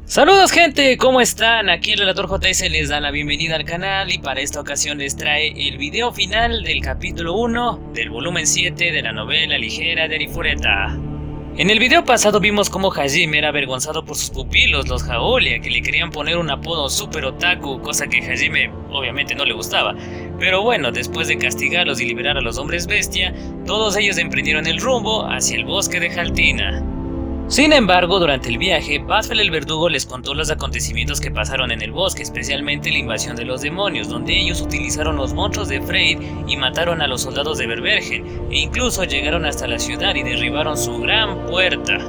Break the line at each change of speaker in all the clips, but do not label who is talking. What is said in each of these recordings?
Saludos gente, ¿cómo están? Aquí el relator JS les da la bienvenida al canal y para esta ocasión les trae el video final del capítulo 1 del volumen 7 de la novela ligera de Arifureta. En el video pasado vimos cómo Hajime era avergonzado por sus pupilos, los Jaolia, que le querían poner un apodo super otaku, cosa que Hajime obviamente no le gustaba. Pero bueno, después de castigarlos y liberar a los hombres bestia, todos ellos emprendieron el rumbo hacia el bosque de Jaltina. Sin embargo, durante el viaje, Basfel el verdugo les contó los acontecimientos que pasaron en el bosque, especialmente la invasión de los demonios, donde ellos utilizaron los monstruos de Freyd y mataron a los soldados de Berbergen, e incluso llegaron hasta la ciudad y derribaron su gran puerta.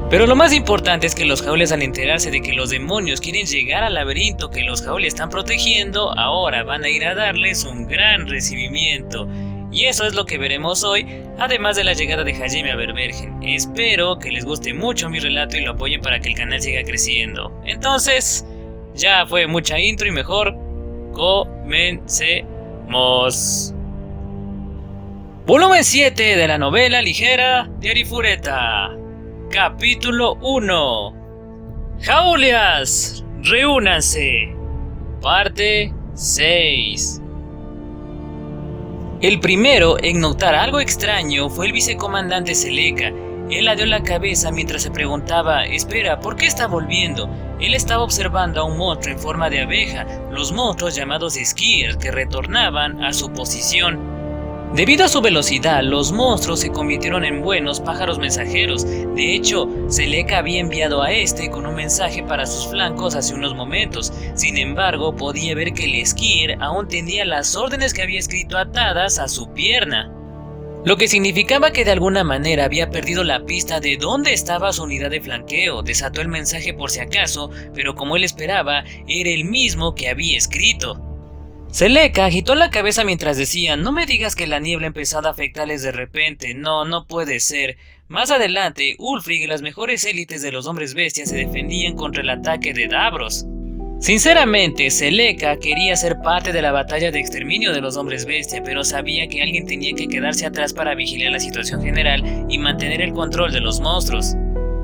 Pero lo más importante es que los Jaoles, al enterarse de que los demonios quieren llegar al laberinto que los Jaoles están protegiendo, ahora van a ir a darles un gran recibimiento. Y eso es lo que veremos hoy, además de la llegada de Hajime a Berbergen. Espero que les guste mucho mi relato y lo apoyen para que el canal siga creciendo. Entonces, ya fue mucha intro y mejor comencemos. Volumen 7 de la novela ligera de Arifureta. Capítulo 1. Jaolias, reúnanse. Parte 6. El primero en notar algo extraño fue el vicecomandante Seleka. Él ladeó la cabeza mientras se preguntaba, espera, ¿por qué está volviendo? Él estaba observando a un monstruo en forma de abeja, los monstruos llamados Skiers, que retornaban a su posición. Debido a su velocidad, los monstruos se convirtieron en buenos pájaros mensajeros. De hecho, Seleka había enviado a este con un mensaje para sus flancos hace unos momentos. Sin embargo, podía ver que el Skier aún tenía las órdenes que había escrito atadas a su pierna, lo que significaba que de alguna manera había perdido la pista de dónde estaba su unidad de flanqueo. Desató el mensaje por si acaso, pero como él esperaba, era el mismo que había escrito. Seleka agitó la cabeza mientras decía, no me digas que la niebla ha empezado a afectarles de repente, no puede ser. Más adelante, Ulfric y las mejores élites de los hombres bestias se defendían contra el ataque de Davros. Sinceramente, Seleka quería ser parte de la batalla de exterminio de los hombres bestia, pero sabía que alguien tenía que quedarse atrás para vigilar la situación general y mantener el control de los monstruos.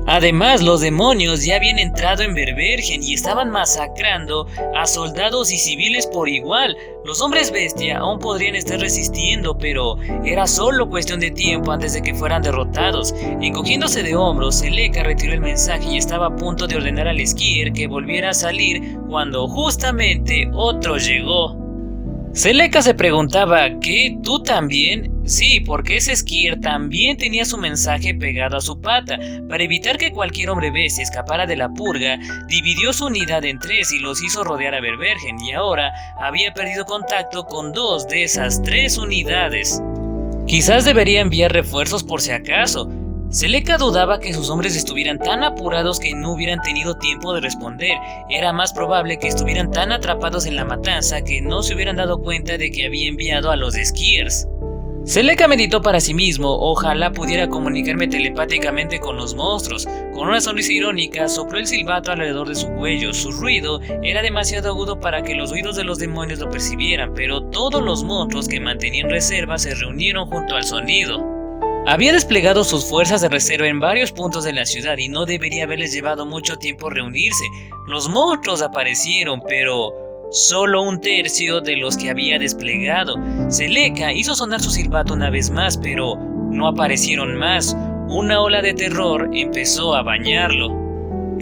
Además, los demonios ya habían entrado en Berbergen y estaban masacrando a soldados y civiles por igual. Los hombres bestia aún podrían estar resistiendo, pero era solo cuestión de tiempo antes de que fueran derrotados. Encogiéndose de hombros, Seleka retiró el mensaje y estaba a punto de ordenar al Skier que volviera a salir cuando justamente otro llegó. Seleka se preguntaba, ¿qué? ¿Tú también? Sí, porque ese Skier también tenía su mensaje pegado a su pata. Para evitar que cualquier hombre bestia escapara de la purga, dividió su unidad en tres y los hizo rodear a Berbergen, y ahora había perdido contacto con dos de esas tres unidades. Quizás debería enviar refuerzos por si acaso. Seleka dudaba que sus hombres estuvieran tan apurados que no hubieran tenido tiempo de responder. Era más probable que estuvieran tan atrapados en la matanza que no se hubieran dado cuenta de que había enviado a los Skiers. Seleka meditó para sí mismo, ojalá pudiera comunicarme telepáticamente con los monstruos. Con una sonrisa irónica, sopló el silbato alrededor de su cuello. Su ruido era demasiado agudo para que los oídos de los demonios lo percibieran, pero todos los monstruos que mantenían reserva se reunieron junto al sonido. Había desplegado sus fuerzas de reserva en varios puntos de la ciudad y no debería haberles llevado mucho tiempo reunirse. Los monstruos aparecieron, pero solo un tercio de los que había desplegado. Seleka hizo sonar su silbato una vez más, pero no aparecieron más. Una ola de terror empezó a bañarlo.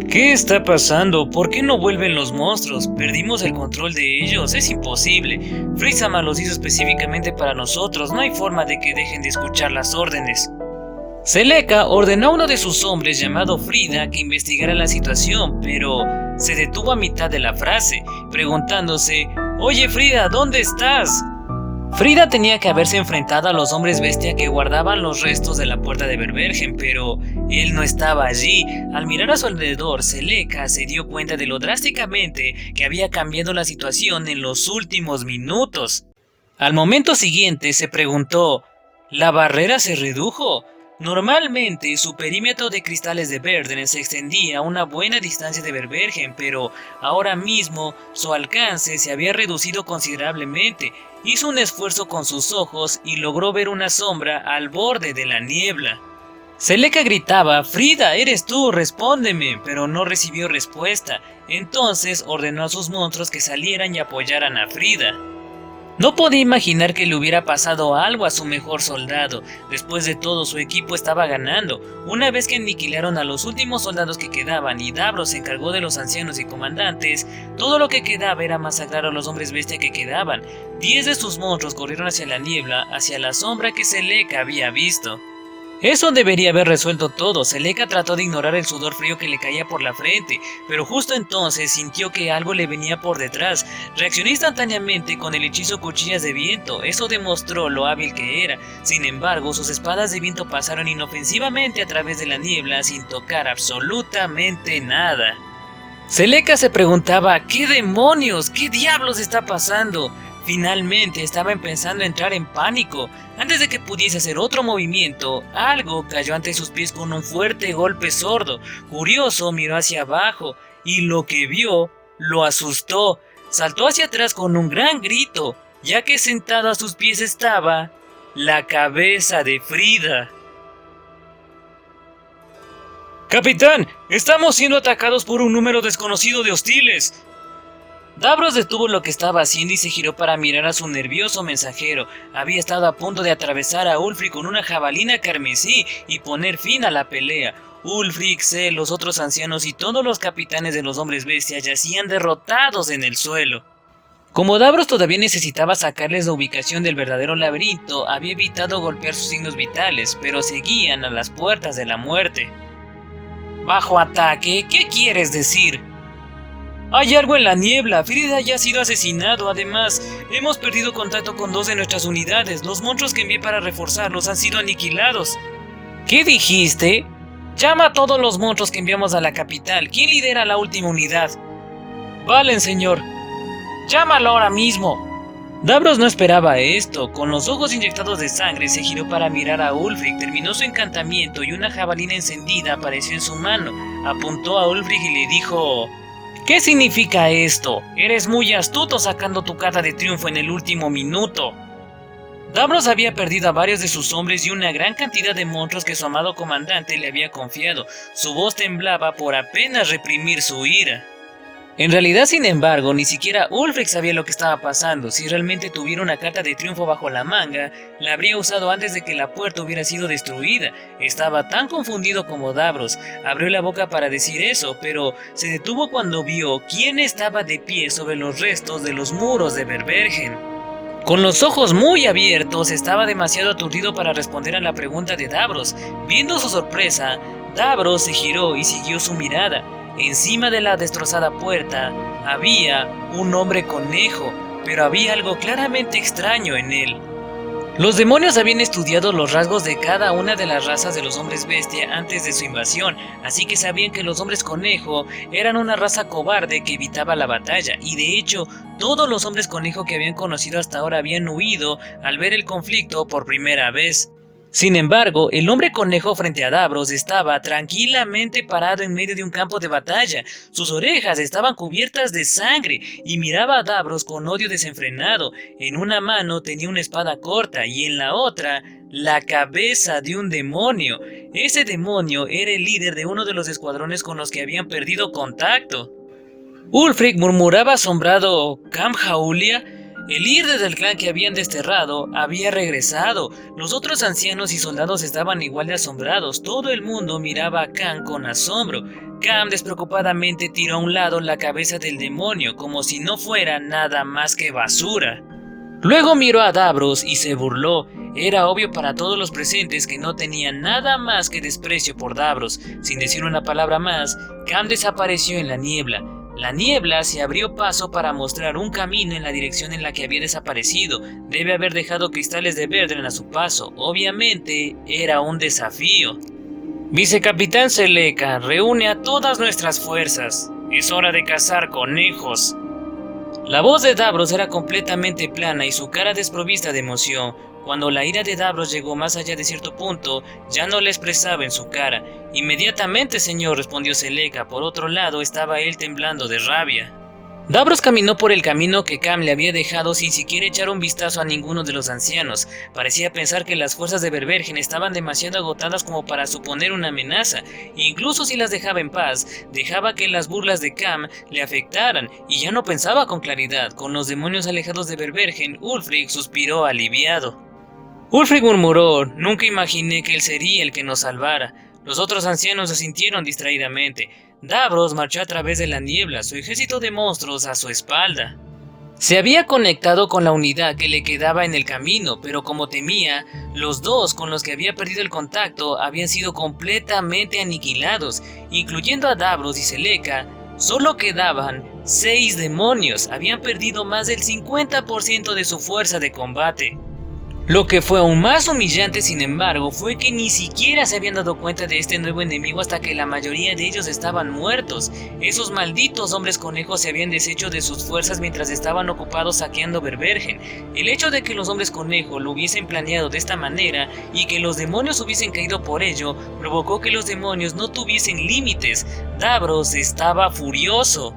¿Qué está pasando? ¿Por qué no vuelven los monstruos? ¿Perdimos el control de ellos? Es imposible. Freyd-sama los hizo específicamente para nosotros. No hay forma de que dejen de escuchar las órdenes. Seleka ordenó a uno de sus hombres llamado Frida que investigara la situación, pero se detuvo a mitad de la frase, preguntándose, «Oye Frida, ¿dónde estás?» Frida tenía que haberse enfrentado a los hombres bestia que guardaban los restos de la puerta de Berbergen, pero él no estaba allí. Al mirar a su alrededor, Seleka se dio cuenta de lo drásticamente que había cambiado la situación en los últimos minutos. Al momento siguiente se preguntó, ¿la barrera se redujo? Normalmente su perímetro de cristales de Verdren se extendía a una buena distancia de Berbergen, pero ahora mismo su alcance se había reducido considerablemente. Hizo un esfuerzo con sus ojos y logró ver una sombra al borde de la niebla. Seleka gritaba: «Frida, eres tú, respóndeme», pero no recibió respuesta. Entonces ordenó a sus monstruos que salieran y apoyaran a Frida. No podía imaginar que le hubiera pasado algo a su mejor soldado. Después de todo, su equipo estaba ganando. Una vez que aniquilaron a los últimos soldados que quedaban y Davros se encargó de los ancianos y comandantes, todo lo que quedaba era masacrar a los hombres bestia que quedaban. 10 de sus monstruos corrieron hacia la niebla, hacia la sombra que Seleka había visto. Eso debería haber resuelto todo. Seleka trató de ignorar el sudor frío que le caía por la frente, pero justo entonces sintió que algo le venía por detrás. Reaccionó instantáneamente con el hechizo Cuchillas de Viento. Eso demostró lo hábil que era. Sin embargo, sus espadas de viento pasaron inofensivamente a través de la niebla sin tocar absolutamente nada. Seleka se preguntaba: ¿qué demonios? ¿Qué diablos está pasando? Finalmente estaba empezando a entrar en pánico. Antes de que pudiese hacer otro movimiento, algo cayó ante sus pies con un fuerte golpe sordo. Curioso, miró hacia abajo y lo que vio lo asustó. Saltó hacia atrás con un gran grito, ya que sentado a sus pies estaba la cabeza de Frida. «Capitán, estamos siendo atacados por un número desconocido de hostiles». Davros detuvo lo que estaba haciendo y se giró para mirar a su nervioso mensajero. Había estado a punto de atravesar a Ulfric con una jabalina carmesí y poner fin a la pelea. Ulfric, Sel, los otros ancianos y todos los capitanes de los hombres bestias yacían derrotados en el suelo. Como Davros todavía necesitaba sacarles la ubicación del verdadero laberinto, había evitado golpear sus signos vitales, pero seguían a las puertas de la muerte. «¿Bajo ataque? ¿Qué quieres decir?» «Hay algo en la niebla. Frida ya ha sido asesinado. Además, hemos perdido contacto con 2 de nuestras unidades. Los monstruos que envié para reforzarlos han sido aniquilados». «¿Qué dijiste?» «Llama a todos los monstruos que enviamos a la capital. ¿Quién lidera la última unidad?» «Valen, señor». «Llámalo ahora mismo». Davros no esperaba esto. Con los ojos inyectados de sangre se giró para mirar a Ulfric, terminó su encantamiento y una jabalina encendida apareció en su mano. Apuntó a Ulfric y le dijo: «¿Qué significa esto? Eres muy astuto sacando tu carta de triunfo en el último minuto». Davros había perdido a varios de sus hombres y una gran cantidad de monstruos que su amado comandante le había confiado. Su voz temblaba por apenas reprimir su ira. En realidad, sin embargo, ni siquiera Ulfric sabía lo que estaba pasando. Si realmente tuviera una carta de triunfo bajo la manga, la habría usado antes de que la puerta hubiera sido destruida. Estaba tan confundido como Davros. Abrió la boca para decir eso, pero se detuvo cuando vio quién estaba de pie sobre los restos de los muros de Verbergen. Con los ojos muy abiertos, estaba demasiado aturdido para responder a la pregunta de Davros. Viendo su sorpresa, Davros se giró y siguió su mirada. Encima de la destrozada puerta había un hombre conejo, pero había algo claramente extraño en él. Los demonios habían estudiado los rasgos de cada una de las razas de los hombres bestia antes de su invasión, así que sabían que los hombres conejo eran una raza cobarde que evitaba la batalla, y de hecho, todos los hombres conejo que habían conocido hasta ahora habían huido al ver el conflicto por primera vez. Sin embargo, el hombre conejo frente a Davros estaba tranquilamente parado en medio de un campo de batalla. Sus orejas estaban cubiertas de sangre y miraba a Davros con odio desenfrenado. En una mano tenía una espada corta y en la otra la cabeza de un demonio. Ese demonio era el líder de uno de los escuadrones con los que habían perdido contacto. Ulfric murmuraba asombrado: «¿Cam Jaulia?». El líder del clan que habían desterrado había regresado. Los otros ancianos y soldados estaban igual de asombrados. Todo el mundo miraba a Cam con asombro. Cam despreocupadamente tiró a un lado la cabeza del demonio, como si no fuera nada más que basura. Luego miró a Davros y se burló. Era obvio para todos los presentes que no tenían nada más que desprecio por Davros. Sin decir una palabra más, Cam desapareció en la niebla. La niebla se abrió paso para mostrar un camino en la dirección en la que había desaparecido. Debe haber dejado cristales de Verdren a su paso. Obviamente, era un desafío. «Vicecapitán Seleka, reúne a todas nuestras fuerzas. Es hora de cazar conejos». La voz de Davros era completamente plana y su cara desprovista de emoción. Cuando la ira de Davros llegó más allá de cierto punto, ya no la expresaba en su cara. «Inmediatamente, señor», respondió Seleka. Por otro lado, estaba él temblando de rabia. Davros caminó por el camino que Cam le había dejado sin siquiera echar un vistazo a ninguno de los ancianos. Parecía pensar que las fuerzas de Berbergen estaban demasiado agotadas como para suponer una amenaza. Incluso si las dejaba en paz, dejaba que las burlas de Cam le afectaran y ya no pensaba con claridad. Con los demonios alejados de Berbergen, Ulfric suspiró aliviado. Ulfric murmuró: nunca imaginé que él sería el que nos salvara. Los otros ancianos asintieron distraídamente. Davros marchó a través de la niebla, su ejército de monstruos a su espalda. Se había conectado con la unidad que le quedaba en el camino, pero como temía, los dos con los que había perdido el contacto habían sido completamente aniquilados, incluyendo a Davros y Celeca. Solo quedaban 6 demonios, habían perdido más del 50% de su fuerza de combate. Lo que fue aún más humillante, sin embargo, fue que ni siquiera se habían dado cuenta de este nuevo enemigo hasta que la mayoría de ellos estaban muertos. Esos malditos hombres conejos se habían deshecho de sus fuerzas mientras estaban ocupados saqueando Berbergen. El hecho de que los hombres conejo lo hubiesen planeado de esta manera y que los demonios hubiesen caído por ello, provocó que los demonios no tuviesen límites. Davros estaba furioso.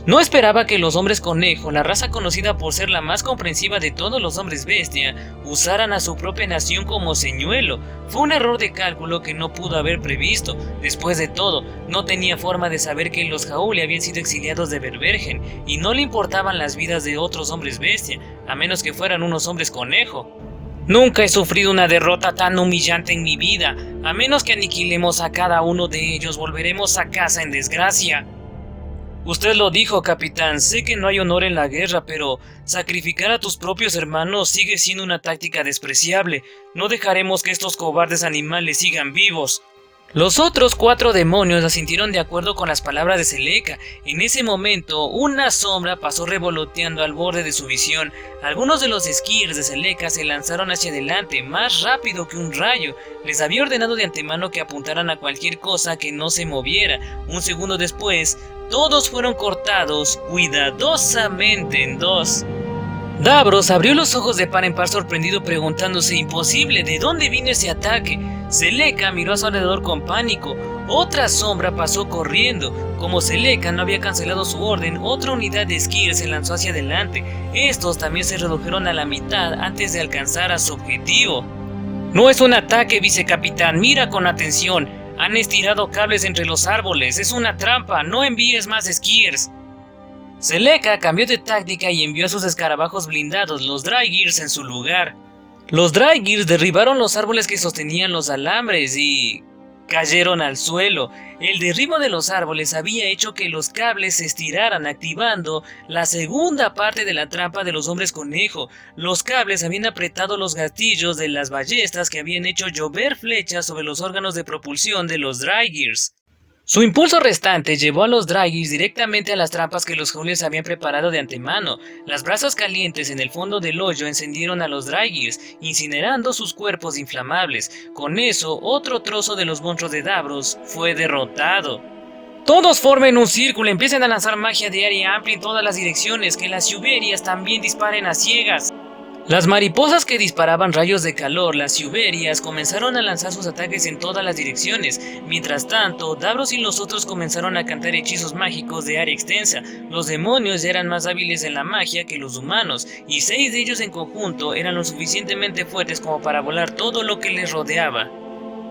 No esperaba que los hombres conejo, la raza conocida por ser la más comprensiva de todos los hombres bestia, usaran a su propia nación como señuelo. Fue un error de cálculo que no pudo haber previsto. Después de todo, no tenía forma de saber que los Jauli habían sido exiliados de Berbergen y no le importaban las vidas de otros hombres bestia, a menos que fueran unos hombres conejo. Nunca he sufrido una derrota tan humillante en mi vida. A menos que aniquilemos a cada uno de ellos, volveremos a casa en desgracia. Usted lo dijo, capitán, sé que no hay honor en la guerra, pero sacrificar a tus propios hermanos sigue siendo una táctica despreciable. No dejaremos que estos cobardes animales sigan vivos. Los otros 4 demonios asintieron de acuerdo con las palabras de Celeca. En ese momento, una sombra pasó revoloteando al borde de su visión. Algunos de los esquires de Celeca se lanzaron hacia adelante, más rápido que un rayo. Les había ordenado de antemano que apuntaran a cualquier cosa que no se moviera. Un segundo después, todos fueron cortados cuidadosamente en 2. Davros abrió los ojos de par en par sorprendido, preguntándose: imposible, ¿de dónde vino ese ataque? Celeca miró a su alrededor con pánico. Otra sombra pasó corriendo. Como Celeca no había cancelado su orden, otra unidad de esquires se lanzó hacia adelante. Estos también se redujeron a la mitad antes de alcanzar a su objetivo. No es un ataque, vicecapitán, mira con atención. Han estirado cables entre los árboles, es una trampa, no envíes más esquires. Celeca cambió de táctica y envió a sus escarabajos blindados, los Drygears, en su lugar. Los Drygears derribaron los árboles que sostenían los alambres y cayeron al suelo. El derribo de los árboles había hecho que los cables se estiraran, activando la segunda parte de la trampa de los hombres conejo. Los cables habían apretado los gatillos de las ballestas que habían hecho llover flechas sobre los órganos de propulsión de los Drygears. Su impulso restante llevó a los Drygears directamente a las trampas que los Jaules habían preparado de antemano. Las brasas calientes en el fondo del hoyo encendieron a los Drygears, incinerando sus cuerpos inflamables. Con eso, otro trozo de los monstruos de Davros fue derrotado. Todos formen un círculo, empiecen a lanzar magia de área amplia en todas las direcciones, que las Yuberias también disparen a ciegas. Las mariposas que disparaban rayos de calor, las Yuberias, comenzaron a lanzar sus ataques en todas las direcciones. Mientras tanto, Davros y los otros comenzaron a cantar hechizos mágicos de área extensa. Los demonios eran más hábiles en la magia que los humanos, y 6 de ellos en conjunto eran lo suficientemente fuertes como para volar todo lo que les rodeaba.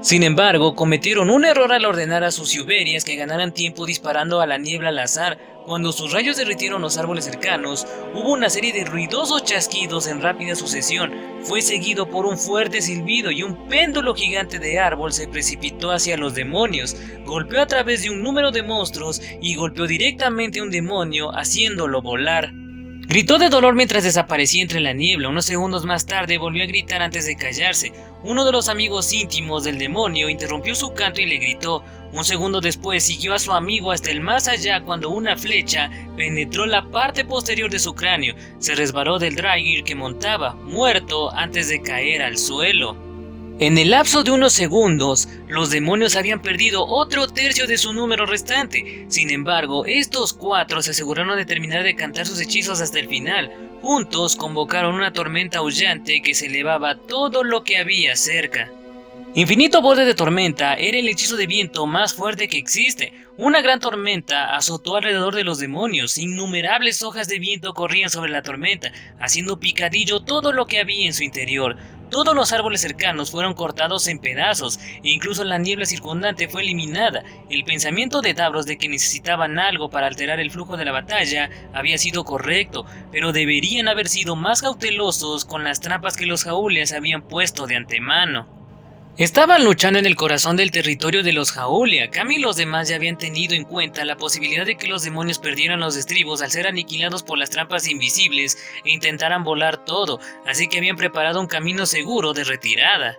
Sin embargo, cometieron un error al ordenar a sus Yuberias que ganaran tiempo disparando a la niebla al azar. Cuando sus rayos derritieron los árboles cercanos, hubo una serie de ruidosos chasquidos en rápida sucesión. Fue seguido por un fuerte silbido y un péndulo gigante de árbol se precipitó hacia los demonios. Golpeó a través de un número de monstruos y golpeó directamente a un demonio, haciéndolo volar. Gritó de dolor mientras desaparecía entre la niebla. Unos segundos más tarde volvió a gritar antes de callarse. Uno de los amigos íntimos del demonio interrumpió su canto y le gritó. Un segundo después siguió a su amigo hasta el más allá cuando una flecha penetró la parte posterior de su cráneo. Se resbaló del Drygear que montaba, muerto antes de caer al suelo. En el lapso de unos segundos, los demonios habían perdido otro tercio de su número restante. Sin embargo, estos 4 se aseguraron de terminar de cantar sus hechizos hasta el final. Juntos convocaron una tormenta aullante que se elevaba todo lo que había cerca. Infinito Borde de Tormenta era el hechizo de viento más fuerte que existe. Una gran tormenta azotó alrededor de los demonios. Innumerables hojas de viento corrían sobre la tormenta, haciendo picadillo todo lo que había en su interior. Todos los árboles cercanos fueron cortados en pedazos, e incluso la niebla circundante fue eliminada. El pensamiento de Davros de que necesitaban algo para alterar el flujo de la batalla había sido correcto, pero deberían haber sido más cautelosos con las trampas que los Jaúlias habían puesto de antemano. Estaban luchando en el corazón del territorio de los Jaúlia. Cami y los demás ya habían tenido en cuenta la posibilidad de que los demonios perdieran los estribos al ser aniquilados por las trampas invisibles e intentaran volar todo, así que habían preparado un camino seguro de retirada.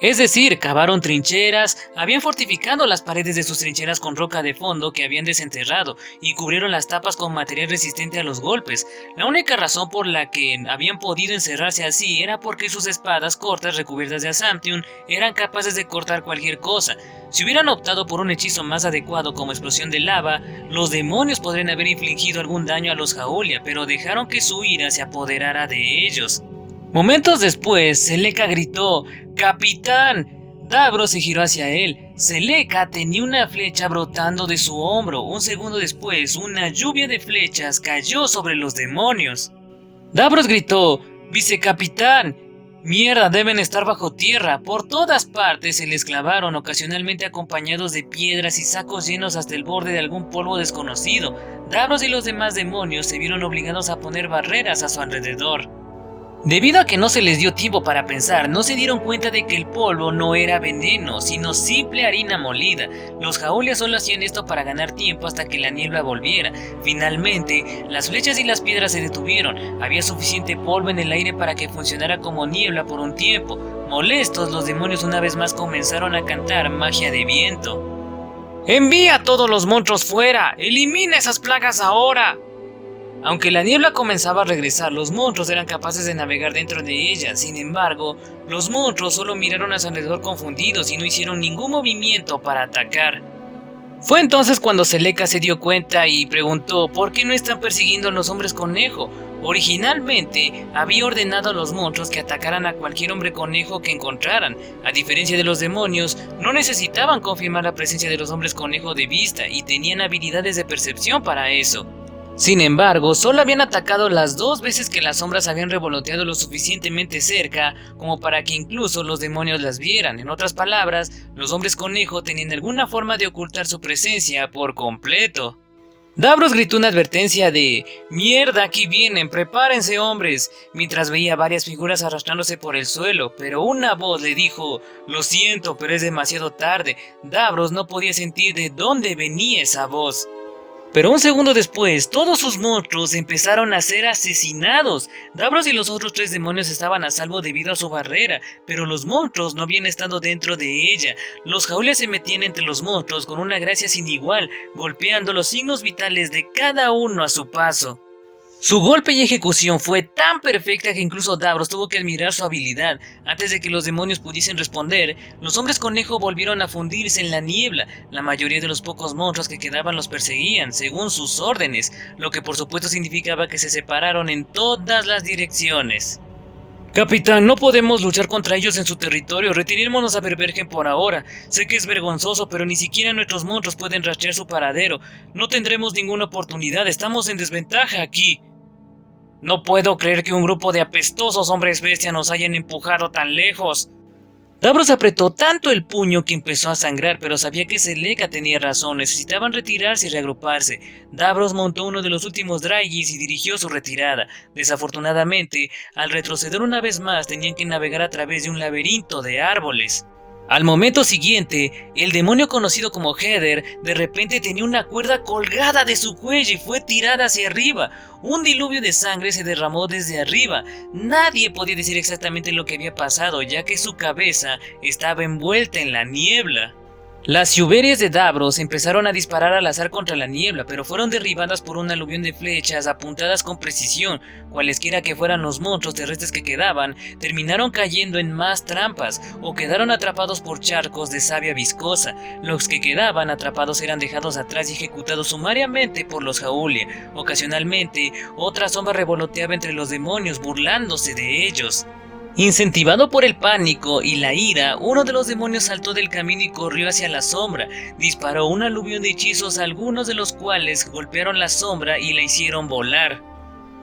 Es decir, cavaron trincheras, habían fortificado las paredes de sus trincheras con roca de fondo que habían desenterrado y cubrieron las tapas con material resistente a los golpes. La única razón por la que habían podido encerrarse así era porque sus espadas cortas recubiertas de Asamtium eran capaces de cortar cualquier cosa. Si hubieran optado por un hechizo más adecuado como explosión de lava, los demonios podrían haber infligido algún daño a los Jaúlia, pero dejaron que su ira se apoderara de ellos. Momentos después, Seleka gritó: ¡Capitán! Davros se giró hacia él. Seleka tenía una flecha brotando de su hombro. Un segundo después, una lluvia de flechas cayó sobre los demonios. Davros gritó: ¡Vicecapitán! ¡Mierda! Deben estar bajo tierra. Por todas partes se les clavaron, ocasionalmente acompañados de piedras y sacos llenos hasta el borde de algún polvo desconocido. Davros y los demás demonios se vieron obligados a poner barreras a su alrededor. Debido a que no se les dio tiempo para pensar, no se dieron cuenta de que el polvo no era veneno, sino simple harina molida. Los Jaúlias solo hacían esto para ganar tiempo hasta que la niebla volviera. Finalmente, las flechas y las piedras se detuvieron. Había suficiente polvo en el aire para que funcionara como niebla por un tiempo. Molestos, los demonios una vez más comenzaron a cantar magia de viento. ¡Envía a todos los monstruos fuera! ¡Elimina esas plagas ahora! Aunque la niebla comenzaba a regresar, los monstruos eran capaces de navegar dentro de ella. Sin embargo, los monstruos solo miraron a su alrededor confundidos y no hicieron ningún movimiento para atacar. Fue entonces cuando Seleka se dio cuenta y preguntó ¿por qué no están persiguiendo a los hombres conejo? Originalmente, había ordenado a los monstruos que atacaran a cualquier hombre conejo que encontraran. A diferencia de los demonios, no necesitaban confirmar la presencia de los hombres conejo de vista y tenían habilidades de percepción para eso. Sin embargo, solo habían atacado las 2 veces que las sombras habían revoloteado lo suficientemente cerca como para que incluso los demonios las vieran. En otras palabras, los hombres conejo tenían alguna forma de ocultar su presencia por completo. Davros gritó una advertencia de «¡Mierda, aquí vienen! ¡Prepárense, hombres!», mientras veía varias figuras arrastrándose por el suelo, pero una voz le dijo «Lo siento, pero es demasiado tarde». Davros no podía sentir de dónde venía esa voz. Pero un segundo después, todos sus monstruos empezaron a ser asesinados. Davros y los otros 3 demonios estaban a salvo debido a su barrera, pero los monstruos no habían estado dentro de ella. Los Jaúlias se metían entre los monstruos con una gracia sin igual, golpeando los signos vitales de cada uno a su paso. Su golpe y ejecución fue tan perfecta que incluso Davros tuvo que admirar su habilidad. Antes de que los demonios pudiesen responder, los hombres conejo volvieron a fundirse en la niebla. La mayoría de los pocos monstruos que quedaban los perseguían, según sus órdenes, lo que por supuesto significaba que se separaron en todas las direcciones. «Capitán, no podemos luchar contra ellos en su territorio, retirémonos a Berbergen por ahora. Sé que es vergonzoso, pero ni siquiera nuestros monstruos pueden rastrear su paradero. No tendremos ninguna oportunidad, estamos en desventaja aquí». «No puedo creer que un grupo de apestosos hombres bestia nos hayan empujado tan lejos». Davros apretó tanto el puño que empezó a sangrar, pero sabía que Seleka tenía razón, necesitaban retirarse y reagruparse. Davros montó uno de los últimos Draigis y dirigió su retirada. Desafortunadamente, al retroceder una vez más tenían que navegar a través de un laberinto de árboles. Al momento siguiente, el demonio conocido como Heather de repente tenía una cuerda colgada de su cuello y fue tirada hacia arriba. Un diluvio de sangre se derramó desde arriba. Nadie podía decir exactamente lo que había pasado, ya que su cabeza estaba envuelta en la niebla. Las Siuberias de Davros empezaron a disparar al azar contra la niebla, pero fueron derribadas por un aluvión de flechas apuntadas con precisión. Cualesquiera que fueran los monstruos terrestres que quedaban, terminaron cayendo en más trampas o quedaron atrapados por charcos de savia viscosa. Los que quedaban atrapados eran dejados atrás y ejecutados sumariamente por los Jaúlia. Ocasionalmente, otra sombra revoloteaba entre los demonios, burlándose de ellos. Incentivado por el pánico y la ira, uno de los demonios saltó del camino y corrió hacia la sombra. Disparó un aluvión de hechizos, algunos de los cuales golpearon la sombra y la hicieron volar.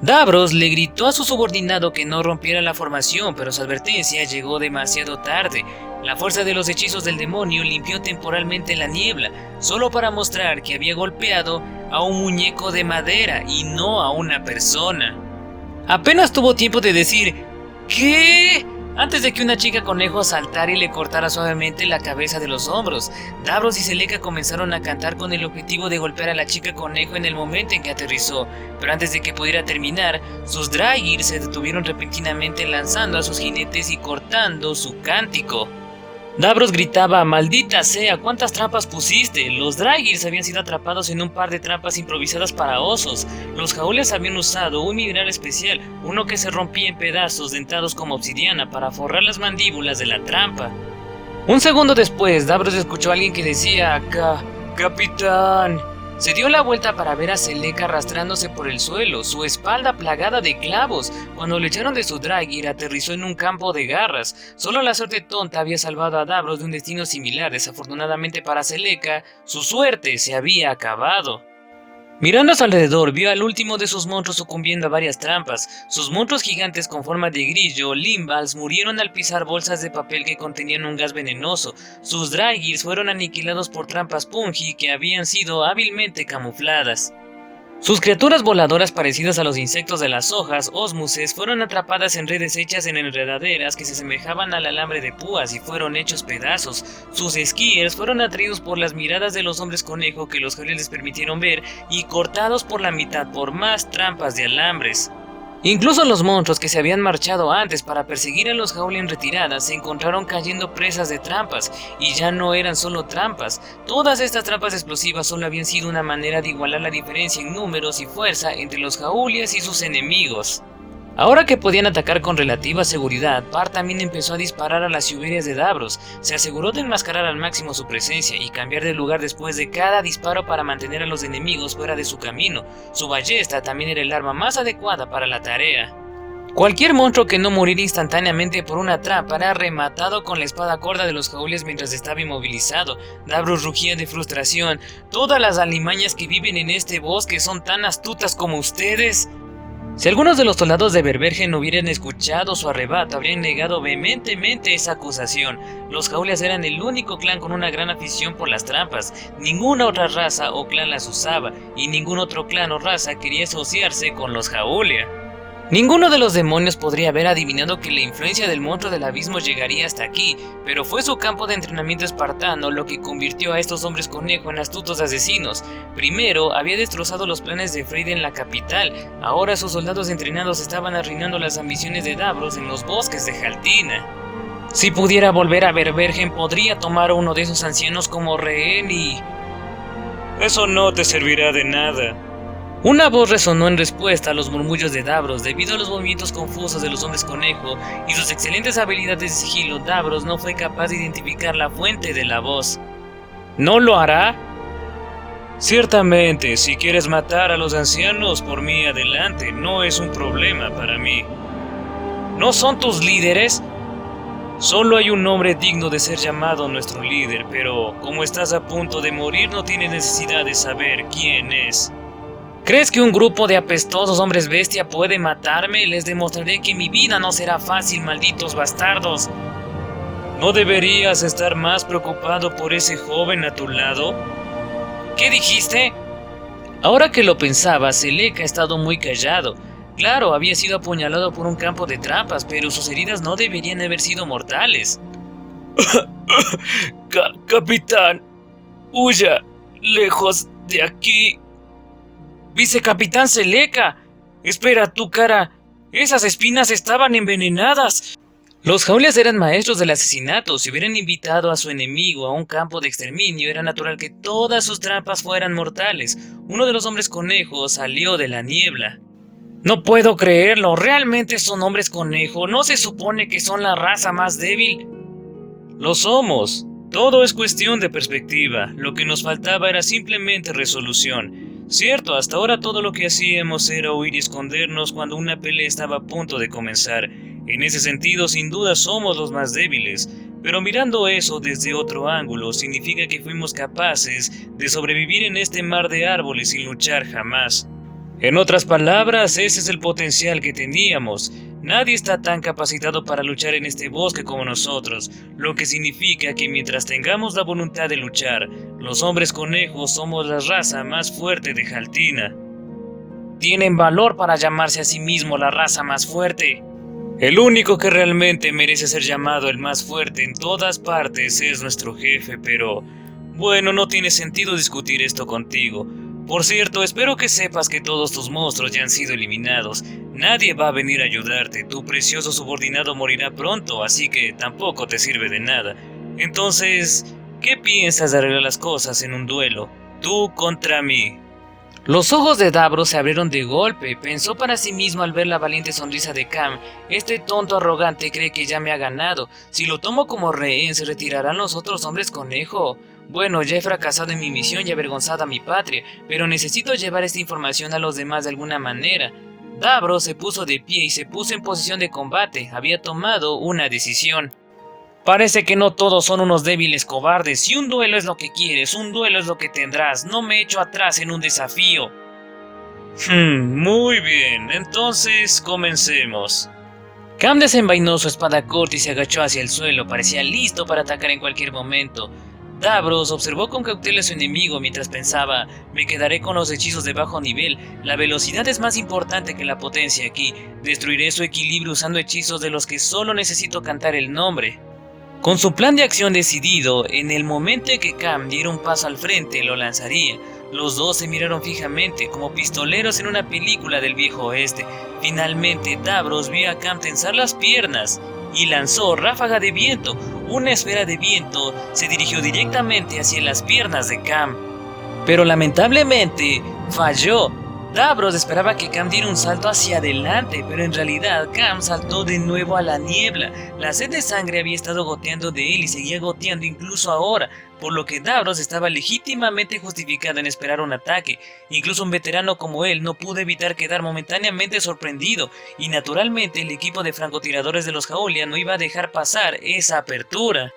Davros le gritó a su subordinado que no rompiera la formación, pero su advertencia llegó demasiado tarde. La fuerza de los hechizos del demonio limpió temporalmente la niebla, solo para mostrar que había golpeado a un muñeco de madera y no a una persona. Apenas tuvo tiempo de decir ¿qué? Antes de que una chica conejo saltara y le cortara suavemente la cabeza de los hombros. Davros y Celeca comenzaron a cantar con el objetivo de golpear a la chica conejo en el momento en que aterrizó, pero antes de que pudiera terminar, sus Draigr se detuvieron repentinamente lanzando a sus jinetes y cortando su cántico. Davros gritaba, ¡maldita sea! ¿Cuántas trampas pusiste? Los Draigr habían sido atrapados en un par de trampas improvisadas para osos. Los Jaúlias habían usado un mineral especial, uno que se rompía en pedazos dentados como obsidiana para forrar las mandíbulas de la trampa. Un segundo después, Davros escuchó a alguien que decía, ¡Capitán! Se dio la vuelta para ver a Celeca arrastrándose por el suelo, su espalda plagada de clavos. Cuando le echaron de su Draigr, aterrizó en un campo de garras. Solo la suerte tonta había salvado a Davros de un destino similar. Desafortunadamente para Celeca, su suerte se había acabado. Mirando a su alrededor, vio al último de sus monstruos sucumbiendo a varias trampas. Sus monstruos gigantes con forma de grillo, Limbals, murieron al pisar bolsas de papel que contenían un gas venenoso. Sus Draigr fueron aniquilados por trampas Pungi que habían sido hábilmente camufladas. Sus criaturas voladoras parecidas a los insectos de las hojas, Osmuses, fueron atrapadas en redes hechas en enredaderas que se asemejaban al alambre de púas y fueron hechos pedazos. Sus Skiers fueron atraídos por las miradas de los hombres conejo que los Jaúlias les permitieron ver y cortados por la mitad por más trampas de alambres. Incluso los monstruos que se habían marchado antes para perseguir a los Jauli en retirada se encontraron cayendo presas de trampas, y ya no eran solo trampas. Todas estas trampas explosivas solo habían sido una manera de igualar la diferencia en números y fuerza entre los Jaúlias y sus enemigos. Ahora que podían atacar con relativa seguridad, Par también empezó a disparar a las Siberias de Davros. Se aseguró de enmascarar al máximo su presencia y cambiar de lugar después de cada disparo para mantener a los enemigos fuera de su camino. Su ballesta también era el arma más adecuada para la tarea. Cualquier monstruo que no muriera instantáneamente por una trampa era rematado con la espada corta de los Jaúlias mientras estaba inmovilizado. Davros rugía de frustración. «Todas las alimañas que viven en este bosque son tan astutas como ustedes». Si algunos de los soldados de Verbergen hubieran escuchado su arrebato, habrían negado vehementemente esa acusación. Los Jaúlias eran el único clan con una gran afición por las trampas. Ninguna otra raza o clan las usaba, y ningún otro clan o raza quería asociarse con los Jaúlia. Ninguno de los demonios podría haber adivinado que la influencia del monstruo del abismo llegaría hasta aquí, pero fue su campo de entrenamiento espartano lo que convirtió a estos hombres conejo en astutos asesinos. Primero, había destrozado los planes de Freyr en la capital. Ahora sus soldados entrenados estaban arruinando las ambiciones de Davros en los bosques de Jaltina. Si pudiera volver a Verbergen, podría tomar a uno de esos ancianos como rehén y... «Eso no te servirá de nada». Una voz resonó en respuesta a los murmullos de Davros. Debido a los movimientos confusos de los hombres conejo y sus excelentes habilidades de sigilo, Davros no fue capaz de identificar la fuente de la voz. ¿No lo hará? Ciertamente, si quieres matar a los ancianos, por mí adelante, no es un problema para mí. ¿No son tus líderes? Solo hay un hombre digno de ser llamado nuestro líder, pero como estás a punto de morir, no tienes necesidad de saber quién es. ¿Crees que un grupo de apestosos hombres bestia puede matarme? Les demostraré que mi vida no será fácil, malditos bastardos. ¿No deberías estar más preocupado por ese joven a tu lado? ¿Qué dijiste? Ahora que lo pensaba, Celeca ha estado muy callado. Claro, había sido apuñalado por un campo de trampas, pero sus heridas no deberían haber sido mortales. Capitán, huya lejos de aquí. Vicecapitán Celeca, espera tu cara, esas espinas estaban envenenadas. Los Jaúlias eran maestros del asesinato. Si hubieran invitado a su enemigo a un campo de exterminio, era natural que todas sus trampas fueran mortales. Uno de los hombres conejo salió de la niebla. No puedo creerlo, ¿realmente son hombres conejo? ¿No se supone que son la raza más débil? Lo somos. Todo es cuestión de perspectiva. Lo que nos faltaba era simplemente resolución. Cierto, hasta ahora todo lo que hacíamos era huir y escondernos cuando una pelea estaba a punto de comenzar. En ese sentido, sin duda somos los más débiles, pero mirando eso desde otro ángulo, significa que fuimos capaces de sobrevivir en este mar de árboles sin luchar jamás. En otras palabras, ese es el potencial que teníamos. Nadie está tan capacitado para luchar en este bosque como nosotros, lo que significa que mientras tengamos la voluntad de luchar, los hombres conejos somos la raza más fuerte de Jaltina. Tienen valor para llamarse a sí mismo la raza más fuerte. El único que realmente merece ser llamado el más fuerte en todas partes es nuestro jefe, pero bueno, no tiene sentido discutir esto contigo. Por cierto, espero que sepas que todos tus monstruos ya han sido eliminados. Nadie va a venir a ayudarte, tu precioso subordinado morirá pronto, así que tampoco te sirve de nada. Entonces, ¿qué piensas de arreglar las cosas en un duelo? Tú contra mí. Los ojos de Davros se abrieron de golpe. Pensó para sí mismo al ver la valiente sonrisa de Cam. Este tonto arrogante cree que ya me ha ganado. Si lo tomo como rehén, ¿se retirarán los otros hombres conejo? Bueno, ya he fracasado en mi misión y avergonzado a mi patria, pero necesito llevar esta información a los demás de alguna manera. Davros se puso de pie y se puso en posición de combate. Había tomado una decisión. Parece que no todos son unos débiles cobardes. Si un duelo es lo que quieres, un duelo es lo que tendrás. No me echo atrás en un desafío. Muy bien, entonces comencemos. Cam desenvainó su espada corta y se agachó hacia el suelo. Parecía listo para atacar en cualquier momento. Davros observó con cautela a su enemigo mientras pensaba: me quedaré con los hechizos de bajo nivel. La velocidad es más importante que la potencia aquí. Destruiré su equilibrio usando hechizos de los que solo necesito cantar el nombre. Con su plan de acción decidido, en el momento en que Cam diera un paso al frente, lo lanzaría. Los dos se miraron fijamente, como pistoleros en una película del viejo oeste. Finalmente, Davros vio a Cam tensar las piernas y lanzó ráfaga de viento. Una esfera de viento se dirigió directamente hacia las piernas de Cam, pero lamentablemente falló. Davros esperaba que Cam diera un salto hacia adelante, pero en realidad Cam saltó de nuevo a la niebla. La sed de sangre había estado goteando de él y seguía goteando incluso ahora, por lo que Davros estaba legítimamente justificado en esperar un ataque. Incluso un veterano como él no pudo evitar quedar momentáneamente sorprendido, y naturalmente el equipo de francotiradores de los Jaolia no iba a dejar pasar esa apertura.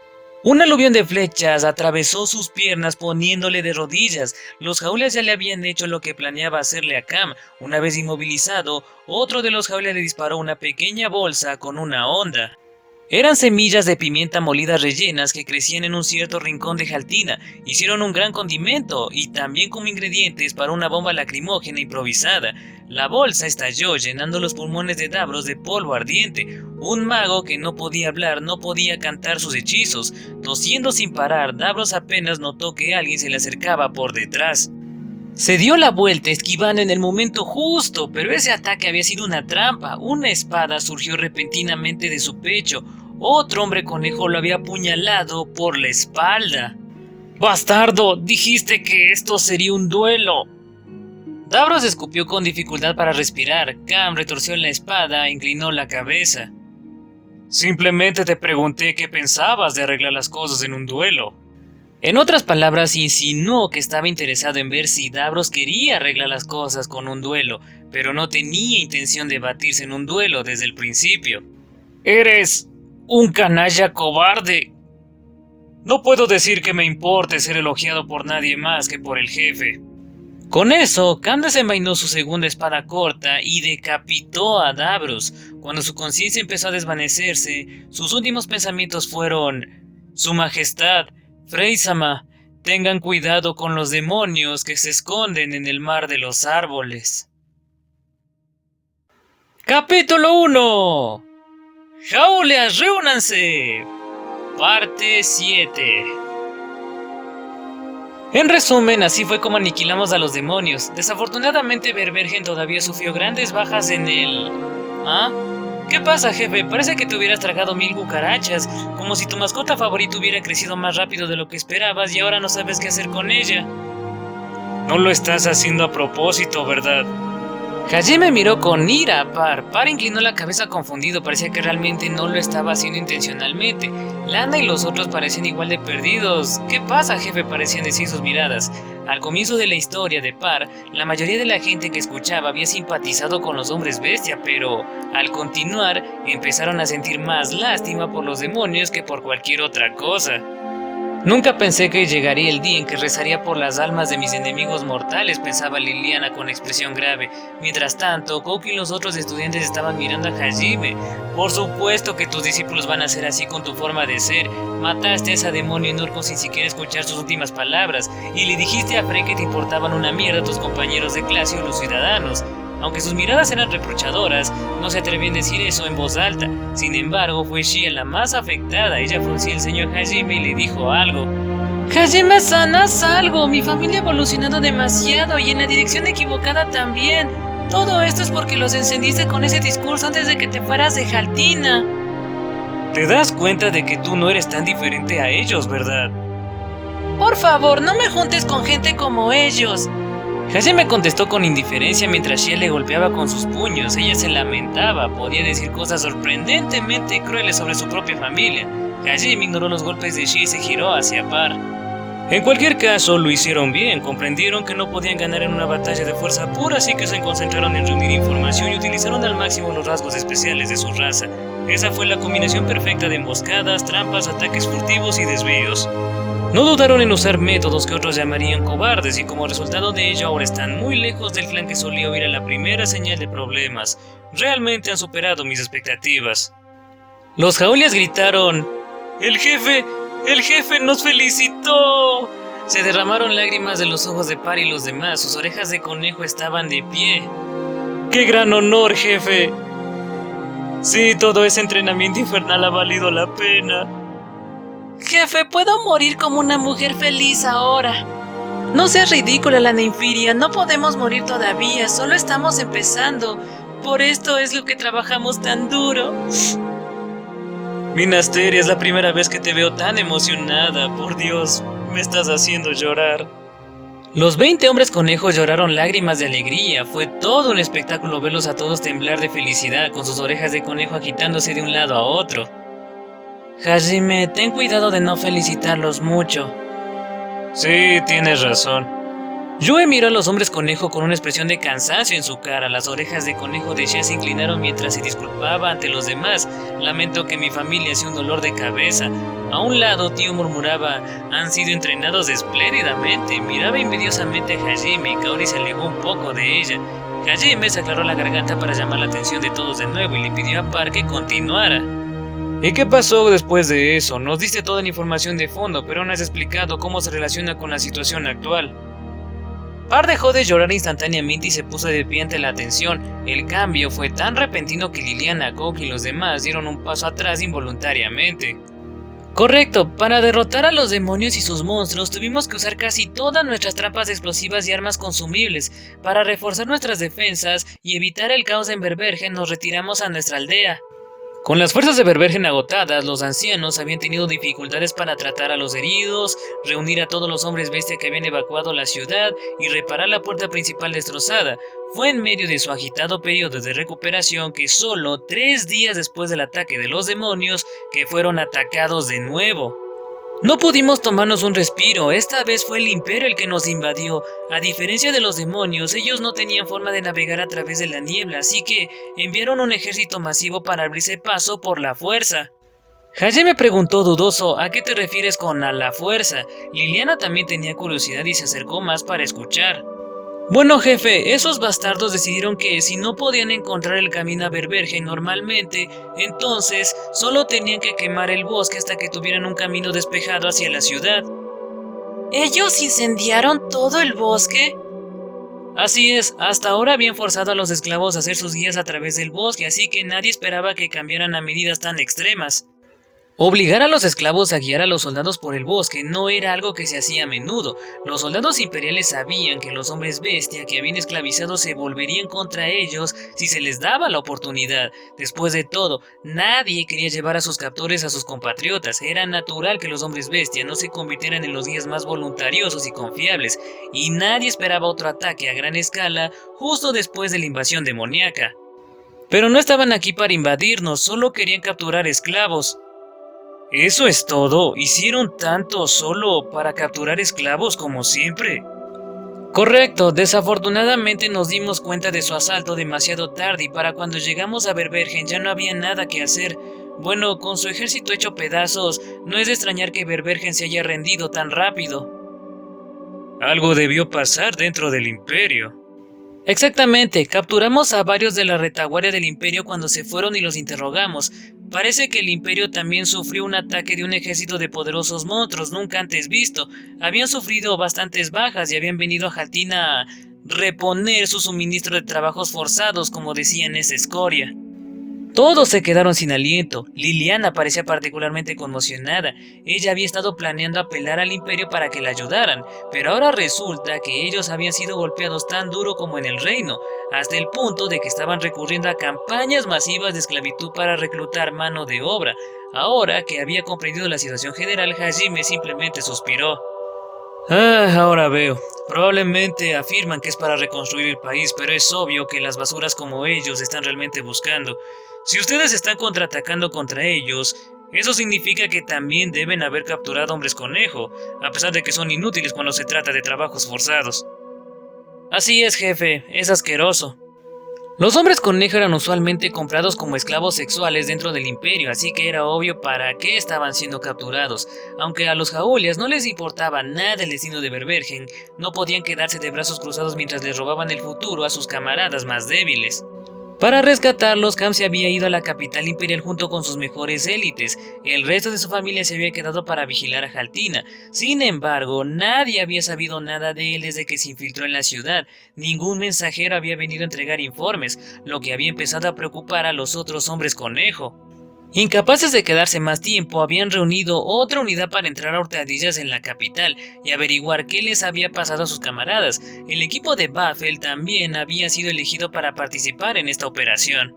Un aluvión de flechas atravesó sus piernas poniéndole de rodillas. Los Jaolias ya le habían hecho lo que planeaba hacerle a Cam. Una vez inmovilizado, otro de los Jaolias le disparó una pequeña bolsa con una honda. Eran semillas de pimienta molidas rellenas que crecían en un cierto rincón de Jaltina. Hicieron un gran condimento y también como ingredientes para una bomba lacrimógena improvisada. La bolsa estalló llenando los pulmones de Davros de polvo ardiente. Un mago que no podía hablar no podía cantar sus hechizos. Tosiendo sin parar, Davros apenas notó que alguien se le acercaba por detrás. Se dio la vuelta esquivando en el momento justo, pero ese ataque había sido una trampa. Una espada surgió repentinamente de su pecho. Otro hombre conejo lo había apuñalado por la espalda. ¡Bastardo! Dijiste que esto sería un duelo. Davros escupió con dificultad para respirar. Cam retorció la espada e inclinó la cabeza. Simplemente te pregunté qué pensabas de arreglar las cosas en un duelo. En otras palabras, insinuó que estaba interesado en ver si Davros quería arreglar las cosas con un duelo, pero no tenía intención de batirse en un duelo desde el principio. ¡Eres un canalla cobarde! No puedo decir que me importe ser elogiado por nadie más que por el jefe. Con eso, Cam desenvainó su segunda espada corta y decapitó a Davros. Cuando su conciencia empezó a desvanecerse, sus últimos pensamientos fueron: Su Majestad, Freysamah, tengan cuidado con los demonios que se esconden en el mar de los árboles. Capítulo 1. ¡Jaolias, reúnanse! Parte 7. En resumen, así fue como aniquilamos a los demonios. Desafortunadamente, Verbergen todavía sufrió grandes bajas en el... ¿Ah? ¿Qué pasa, jefe? Parece que te hubieras tragado 1000 cucarachas, como si tu mascota favorita hubiera crecido más rápido de lo que esperabas y ahora no sabes qué hacer con ella. No lo estás haciendo a propósito, ¿verdad? Hajime miró con ira. Par inclinó la cabeza confundido. Parecía que realmente no lo estaba haciendo intencionalmente. Lana y los otros parecían igual de perdidos. ¿Qué pasa, jefe? Parecían decir sus miradas. Al comienzo de la historia de Par, la mayoría de la gente que escuchaba había simpatizado con los hombres bestia, pero al continuar empezaron a sentir más lástima por los demonios que por cualquier otra cosa. Nunca pensé que llegaría el día en que rezaría por las almas de mis enemigos mortales, pensaba Liliana con expresión grave. Mientras tanto, Koki y los otros estudiantes estaban mirando a Hajime. Por supuesto que tus discípulos van a ser así con tu forma de ser. Mataste a ese demonio Nurko sin siquiera escuchar sus últimas palabras, y le dijiste a Frey que te importaban una mierda a tus compañeros de clase o los ciudadanos. Aunque sus miradas eran reprochadoras, no se atrevían a decir eso en voz alta. Sin embargo, fue Shia la más afectada. Ella frunció el ceño a Hajime y le dijo algo. Hajime-san, haz algo. Mi familia ha evolucionado demasiado y en la dirección equivocada también. Todo esto es porque los encendiste con ese discurso antes de que te fueras de Jaltina. Te das cuenta de que tú no eres tan diferente a ellos, ¿verdad? Por favor, no me juntes con gente como ellos. Hajime contestó con indiferencia mientras Shia le golpeaba con sus puños. Ella se lamentaba, podía decir cosas sorprendentemente crueles sobre su propia familia. Hajime ignoró los golpes de Shia y se giró hacia Par. En cualquier caso, lo hicieron bien. Comprendieron que no podían ganar en una batalla de fuerza pura, así que se concentraron en reunir información y utilizaron al máximo los rasgos especiales de su raza. Esa fue la combinación perfecta de emboscadas, trampas, ataques furtivos y desvíos. No dudaron en usar métodos que otros llamarían cobardes, y como resultado de ello ahora están muy lejos del clan que solía oír a la primera señal de problemas. Realmente han superado mis expectativas. Los Jaulias gritaron: ¡El jefe nos felicitó! Se derramaron lágrimas de los ojos de Par y los demás. Sus orejas de conejo estaban de pie. ¡Qué gran honor, jefe! Sí, todo ese entrenamiento infernal ha valido la pena. Jefe, ¿puedo morir como una mujer feliz ahora? No seas ridícula, Lana Infiria. No podemos morir todavía. Solo estamos empezando. Por esto es lo que trabajamos tan duro. Minasteria, es la primera vez que te veo tan emocionada. Por Dios, me estás haciendo llorar. Los 20 hombres conejos lloraron lágrimas de alegría. Fue todo un espectáculo verlos a todos temblar de felicidad, con sus orejas de conejo agitándose de un lado a otro. Hajime, ten cuidado de no felicitarlos mucho. Sí, tienes razón. Yue miró a los hombres conejo con una expresión de cansancio en su cara. Las orejas de conejo de Shia se inclinaron mientras se disculpaba ante los demás. Lamento que mi familia sea un dolor de cabeza. A un lado, Tío murmuraba: han sido entrenados espléndidamente. Miraba envidiosamente a Hajime y Kaori se alejó un poco de ella. Hajime se aclaró la garganta para llamar la atención de todos de nuevo y le pidió a Par que continuara. ¿Y qué pasó después de eso? Nos diste toda la información de fondo, pero no has explicado cómo se relaciona con la situación actual. Par dejó de llorar instantáneamente y se puso de pie ante la atención. El cambio fue tan repentino que Liliana, Koki y los demás dieron un paso atrás involuntariamente. Correcto, para derrotar a los demonios y sus monstruos tuvimos que usar casi todas nuestras trampas explosivas y armas consumibles. Para reforzar nuestras defensas y evitar el caos en Berbergen nos retiramos a nuestra aldea. Con las fuerzas de Berbergen agotadas, los ancianos habían tenido dificultades para tratar a los heridos, reunir a todos los hombres bestia que habían evacuado la ciudad y reparar la puerta principal destrozada. Fue en medio de su agitado periodo de recuperación que solo 3 días después del ataque de los demonios, que fueron atacados de nuevo. No pudimos tomarnos un respiro. Esta vez fue el Imperio el que nos invadió. A diferencia de los demonios, ellos no tenían forma de navegar a través de la niebla, así que enviaron un ejército masivo para abrirse paso por la fuerza. Hajime preguntó dudoso: ¿a qué te refieres con a la fuerza? Liliana también tenía curiosidad y se acercó más para escuchar. Bueno, jefe, esos bastardos decidieron que si no podían encontrar el camino a Berbergen normalmente, entonces solo tenían que quemar el bosque hasta que tuvieran un camino despejado hacia la ciudad. ¿Ellos incendiaron todo el bosque? Así es, hasta ahora habían forzado a los esclavos a hacer sus guías a través del bosque, así que nadie esperaba que cambiaran a medidas tan extremas. Obligar a los esclavos a guiar a los soldados por el bosque no era algo que se hacía a menudo. Los soldados imperiales sabían que los hombres bestia que habían esclavizado se volverían contra ellos si se les daba la oportunidad. Después de todo, nadie quería llevar a sus captores a sus compatriotas. Era natural que los hombres bestia no se convirtieran en los guías más voluntariosos y confiables, y nadie esperaba otro ataque a gran escala justo después de la invasión demoníaca. Pero no estaban aquí para invadirnos, solo querían capturar esclavos. ¿Eso es todo? ¿Hicieron tanto solo para capturar esclavos como siempre? Correcto, desafortunadamente nos dimos cuenta de su asalto demasiado tarde y para cuando llegamos a Berbergen ya no había nada que hacer. Bueno, con su ejército hecho pedazos, no es de extrañar que Berbergen se haya rendido tan rápido. Algo debió pasar dentro del imperio. Exactamente, capturamos a varios de la retaguardia del imperio cuando se fueron y los interrogamos. Parece que el imperio también sufrió un ataque de un ejército de poderosos monstruos nunca antes visto. Habían sufrido bastantes bajas y habían venido a Jaltina a reponer su suministro de trabajos forzados, como decían esa escoria. Todos se quedaron sin aliento. Liliana parecía particularmente conmocionada. Ella había estado planeando apelar al imperio para que la ayudaran, pero ahora resulta que ellos habían sido golpeados tan duro como en el reino, hasta el punto de que estaban recurriendo a campañas masivas de esclavitud para reclutar mano de obra. Ahora que había comprendido la situación general, Hajime simplemente suspiró. Ahora veo. Probablemente afirman que es para reconstruir el país, pero es obvio que las basuras como ellos están realmente buscando. Si ustedes están contraatacando contra ellos, eso significa que también deben haber capturado hombres conejo, a pesar de que son inútiles cuando se trata de trabajos forzados. Así es, jefe, es asqueroso. Los hombres conejo eran usualmente comprados como esclavos sexuales dentro del imperio, así que era obvio para qué estaban siendo capturados. Aunque a los Jaúlias no les importaba nada el destino de Berbergen, no podían quedarse de brazos cruzados mientras les robaban el futuro a sus camaradas más débiles. Para rescatarlos, Cam se había ido a la capital imperial junto con sus mejores élites. El resto de su familia se había quedado para vigilar a Jaltina. Sin embargo, nadie había sabido nada de él desde que se infiltró en la ciudad. Ningún mensajero había venido a entregar informes, lo que había empezado a preocupar a los otros hombres conejo. Incapaces de quedarse más tiempo, habían reunido otra unidad para entrar a hurtadillas en la capital y averiguar qué les había pasado a sus camaradas. El equipo de Baffel también había sido elegido para participar en esta operación.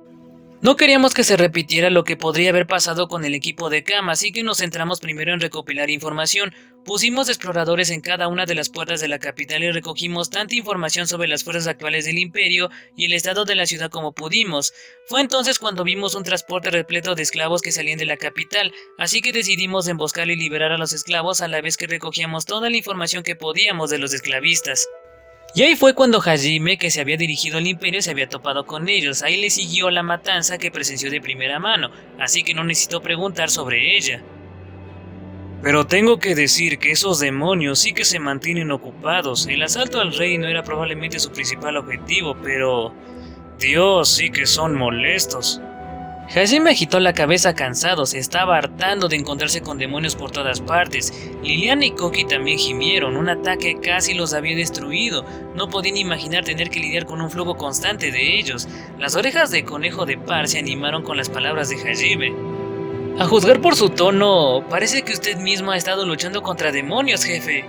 No queríamos que se repitiera lo que podría haber pasado con el equipo de Cam, así que nos centramos primero en recopilar información. Pusimos exploradores en cada una de las puertas de la capital y recogimos tanta información sobre las fuerzas actuales del imperio y el estado de la ciudad como pudimos. Fue entonces cuando vimos un transporte repleto de esclavos que salían de la capital, así que decidimos emboscar y liberar a los esclavos a la vez que recogíamos toda la información que podíamos de los esclavistas. Y ahí fue cuando Hajime, que se había dirigido al imperio, se había topado con ellos. Ahí le siguió la matanza que presenció de primera mano, así que no necesitó preguntar sobre ella. Pero tengo que decir que esos demonios sí que se mantienen ocupados. El asalto al reino era probablemente su principal objetivo, pero Dios, sí que son molestos. Hajime agitó la cabeza cansado, se estaba hartando de encontrarse con demonios por todas partes. Liliana y Koki también gimieron, un ataque casi los había destruido. No podían imaginar tener que lidiar con un flujo constante de ellos. Las orejas de conejo de par se animaron con las palabras de Hajime. A juzgar por su tono, parece que usted mismo ha estado luchando contra demonios, jefe.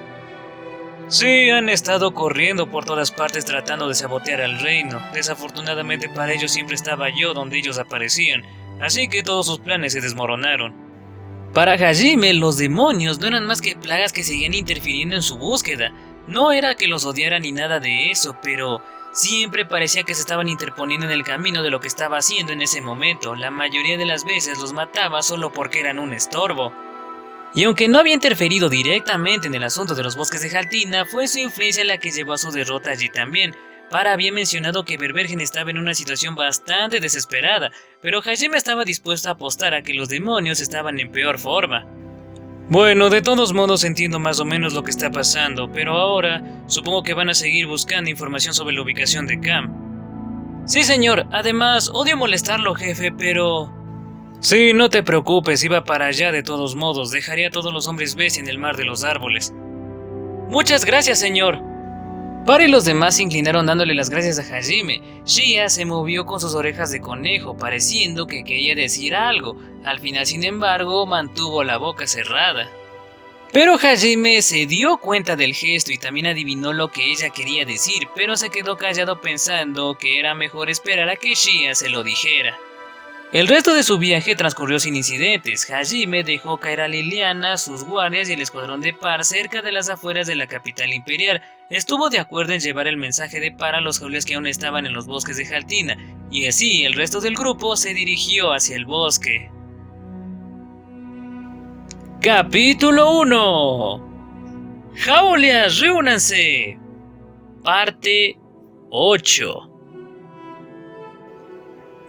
Sí, han estado corriendo por todas partes tratando de sabotear al reino. Desafortunadamente para ellos siempre estaba yo donde ellos aparecían, así que todos sus planes se desmoronaron. Para Hajime, los demonios no eran más que plagas que seguían interfiriendo en su búsqueda. No era que los odiara ni nada de eso, pero siempre parecía que se estaban interponiendo en el camino de lo que estaba haciendo en ese momento. La mayoría de las veces los mataba solo porque eran un estorbo. Y aunque no había interferido directamente en el asunto de los bosques de Jaltina, fue su influencia la que llevó a su derrota allí también. Para había mencionado que Berbergen estaba en una situación bastante desesperada, pero Hajime estaba dispuesto a apostar a que los demonios estaban en peor forma. Bueno, de todos modos entiendo más o menos lo que está pasando, pero ahora supongo que van a seguir buscando información sobre la ubicación de Cam. Sí, señor, además odio molestarlo, jefe, pero... Sí, no te preocupes, iba para allá de todos modos, dejaría a todos los hombres bestia en el mar de los árboles. Muchas gracias, señor. Para y los demás se inclinaron dándole las gracias a Hajime. Shia se movió con sus orejas de conejo, pareciendo que quería decir algo. Al final, sin embargo, mantuvo la boca cerrada. Pero Hajime se dio cuenta del gesto y también adivinó lo que ella quería decir, pero se quedó callado pensando que era mejor esperar a que Shia se lo dijera. El resto de su viaje transcurrió sin incidentes. Hajime dejó caer a Liliana, sus guardias y el escuadrón de Par cerca de las afueras de la capital imperial. Estuvo de acuerdo en llevar el mensaje de Par a los Jaúlias que aún estaban en los bosques de Jaltina, y así el resto del grupo se dirigió hacia el bosque. Capítulo 1. ¡Jaúlias, reúnanse! Parte 8.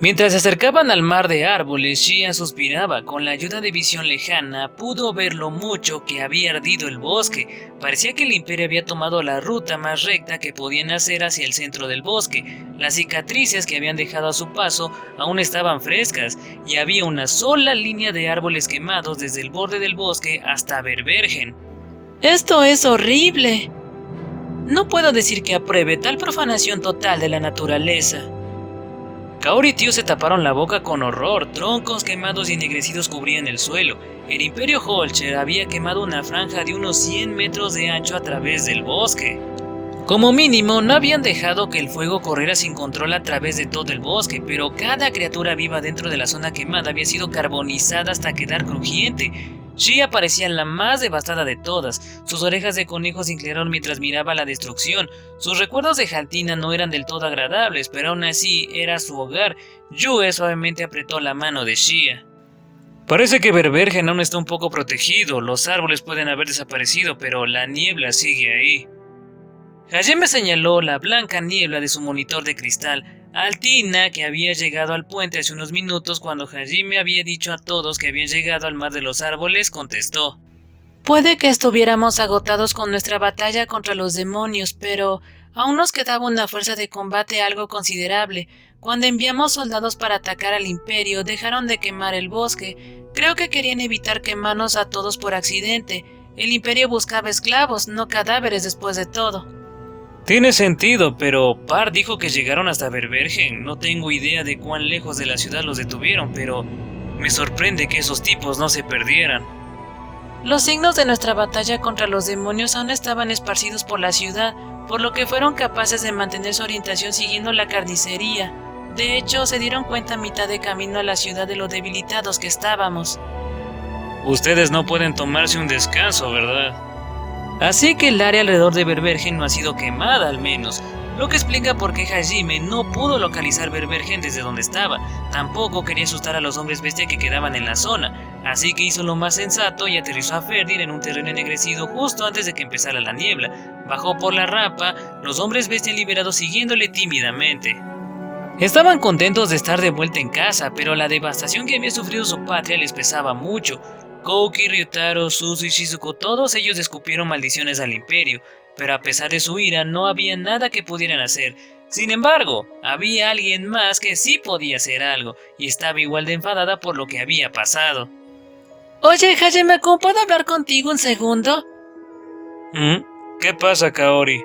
Mientras se acercaban al mar de árboles, Shia suspiraba. Con la ayuda de visión lejana, pudo ver lo mucho que había ardido el bosque. Parecía que el imperio había tomado la ruta más recta que podían hacer hacia el centro del bosque. Las cicatrices que habían dejado a su paso aún estaban frescas, y había una sola línea de árboles quemados desde el borde del bosque hasta Berbergen.
¡Esto es horrible! No puedo decir que apruebe tal profanación total de la naturaleza.
Kaori y Tio se taparon la boca con horror. Troncos quemados y ennegrecidos cubrían el suelo. El Imperio Holcher había quemado una franja de unos 100 metros de ancho a través del bosque. Como mínimo, no habían dejado que el fuego corriera sin control a través de todo el bosque, pero cada criatura viva dentro de la zona quemada había sido carbonizada hasta quedar crujiente. Shia parecía la más devastada de todas. Sus orejas de conejo se inclinaron mientras miraba la destrucción. Sus recuerdos de Jaltina no eran del todo agradables, pero aún así era su hogar. Yue suavemente apretó la mano de Shia. Parece que Berbergen aún está un poco protegido. Los árboles pueden haber desaparecido, pero la niebla sigue ahí. Hajime señaló la blanca niebla de su monitor de cristal. Altina, que había llegado al puente hace unos minutos cuando Hajime había dicho a todos que habían llegado al mar de los árboles, contestó:
Puede que estuviéramos agotados con nuestra batalla contra los demonios, pero aún nos quedaba una fuerza de combate algo considerable. Cuando enviamos soldados para atacar al imperio, dejaron de quemar el bosque. Creo que querían evitar quemarnos a todos por accidente. El imperio buscaba esclavos, no cadáveres después de todo.
Tiene sentido, pero Par dijo que llegaron hasta Berbergen. No tengo idea de cuán lejos de la ciudad los detuvieron, pero me sorprende que esos tipos no se perdieran.
Los signos de nuestra batalla contra los demonios aún estaban esparcidos por la ciudad, por lo que fueron capaces de mantener su orientación siguiendo la carnicería. De hecho, se dieron cuenta a mitad de camino a la ciudad de lo debilitados que estábamos.
Ustedes no pueden tomarse un descanso, ¿verdad? Así que el área alrededor de Berbergen no ha sido quemada al menos, lo que explica por qué Hajime no pudo localizar Berbergen desde donde estaba. Tampoco quería asustar a los hombres bestia que quedaban en la zona, así que hizo lo más sensato y aterrizó a Ferdinand en un terreno ennegrecido justo antes de que empezara la niebla. Bajó por la rampa, los hombres bestia liberados siguiéndole tímidamente. Estaban contentos de estar de vuelta en casa, pero la devastación que había sufrido su patria les pesaba mucho. Kouki, Ryutaro, Suzu y Shizuko, todos ellos escupieron maldiciones al imperio, pero a pesar de su ira no había nada que pudieran hacer. Sin embargo, había alguien más que sí podía hacer algo, y estaba igual de enfadada por lo que había pasado.
Oye, Hajime, ¿cómo puedo hablar contigo un segundo?
¿Qué pasa, Kaori?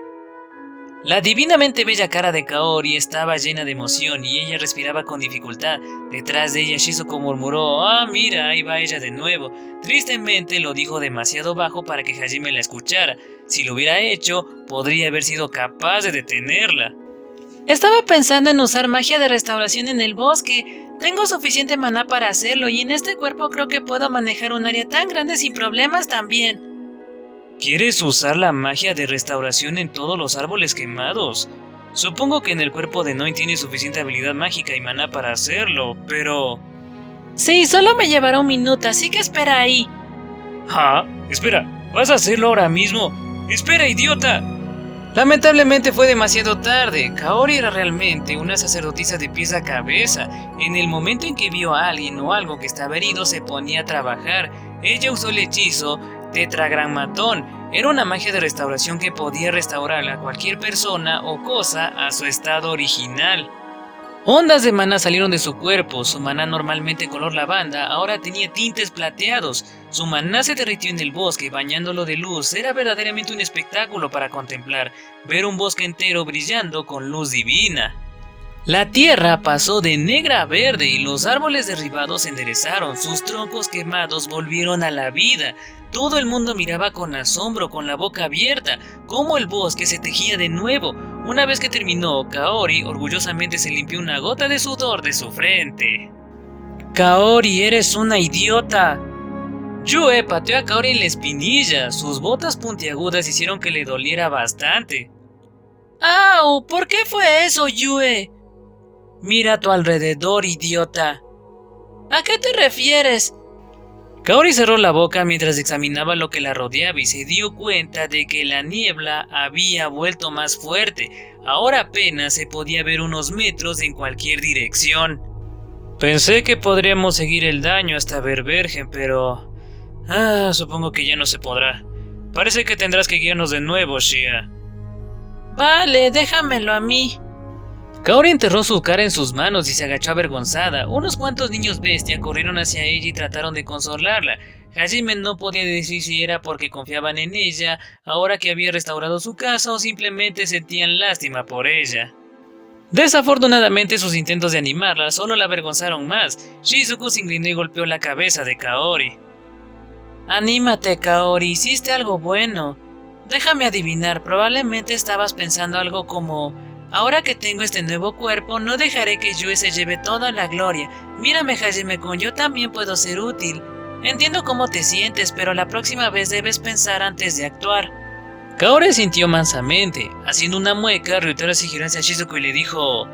La divinamente bella cara de Kaori estaba llena de emoción y ella respiraba con dificultad. Detrás de ella Shizuko murmuró: «Ah, mira, ahí va ella de nuevo». Tristemente lo dijo demasiado bajo para que Hajime la escuchara. Si lo hubiera hecho, podría haber sido capaz de detenerla.
Estaba pensando en usar magia de restauración en el bosque. Tengo suficiente maná para hacerlo y en este cuerpo creo que puedo manejar un área tan grande sin problemas también.
¿Quieres usar la magia de restauración en todos los árboles quemados? Supongo que en el cuerpo de Noin tiene suficiente habilidad mágica y maná para hacerlo, pero...
Sí, solo me llevará un minuto, así que espera ahí.
¿Ah? Espera, ¿vas a hacerlo ahora mismo? ¡Espera, idiota! Lamentablemente fue demasiado tarde. Kaori era realmente una sacerdotisa de pies a cabeza. En el momento en que vio a alguien o algo que estaba herido, se ponía a trabajar. Ella usó el hechizo Tetragrammatón. Era una magia de restauración que podía restaurar a cualquier persona o cosa a su estado original. Ondas de maná salieron de su cuerpo. Su maná, normalmente color lavanda, ahora tenía tintes plateados. Su maná se derritió en el bosque, bañándolo de luz. Era verdaderamente un espectáculo para contemplar, ver un bosque entero brillando con luz divina. La tierra pasó de negra a verde y los árboles derribados se enderezaron, sus troncos quemados volvieron a la vida. Todo el mundo miraba con asombro, con la boca abierta, cómo el bosque se tejía de nuevo. Una vez que terminó, Kaori orgullosamente se limpió una gota de sudor de su frente. «Kaori, eres una idiota». Yue pateó a Kaori en la espinilla. Sus botas puntiagudas hicieron que le doliera bastante.
¡Au! ¿Por qué fue eso, Yue?
«Mira a tu alrededor, idiota».
¿A qué te refieres?
Kaori cerró la boca mientras examinaba lo que la rodeaba y se dio cuenta de que la niebla había vuelto más fuerte. Ahora apenas se podía ver unos metros en cualquier dirección. Pensé que podríamos seguir el daño hasta Verbergen, pero... supongo que ya no se podrá. Parece que tendrás que guiarnos de nuevo, Shia.
Vale, déjamelo a mí.
Kaori enterró su cara en sus manos y se agachó avergonzada. Unos cuantos niños bestia corrieron hacia ella y trataron de consolarla. Hajime no podía decir si era porque confiaban en ella, ahora que había restaurado su casa, o simplemente sentían lástima por ella. Desafortunadamente, sus intentos de animarla solo la avergonzaron más. Shizuku se inclinó y golpeó la cabeza de Kaori.
Anímate, Kaori, hiciste algo bueno. Déjame adivinar, probablemente estabas pensando algo como... Ahora que tengo este nuevo cuerpo, no dejaré que Yue se lleve toda la gloria. Mírame, Hajime-kun, yo también puedo ser útil. Entiendo cómo te sientes, pero la próxima vez debes pensar antes de actuar.
Kaori sintió mansamente. Haciendo una mueca, Ryutaro se giró hacia Shizuku y le dijo...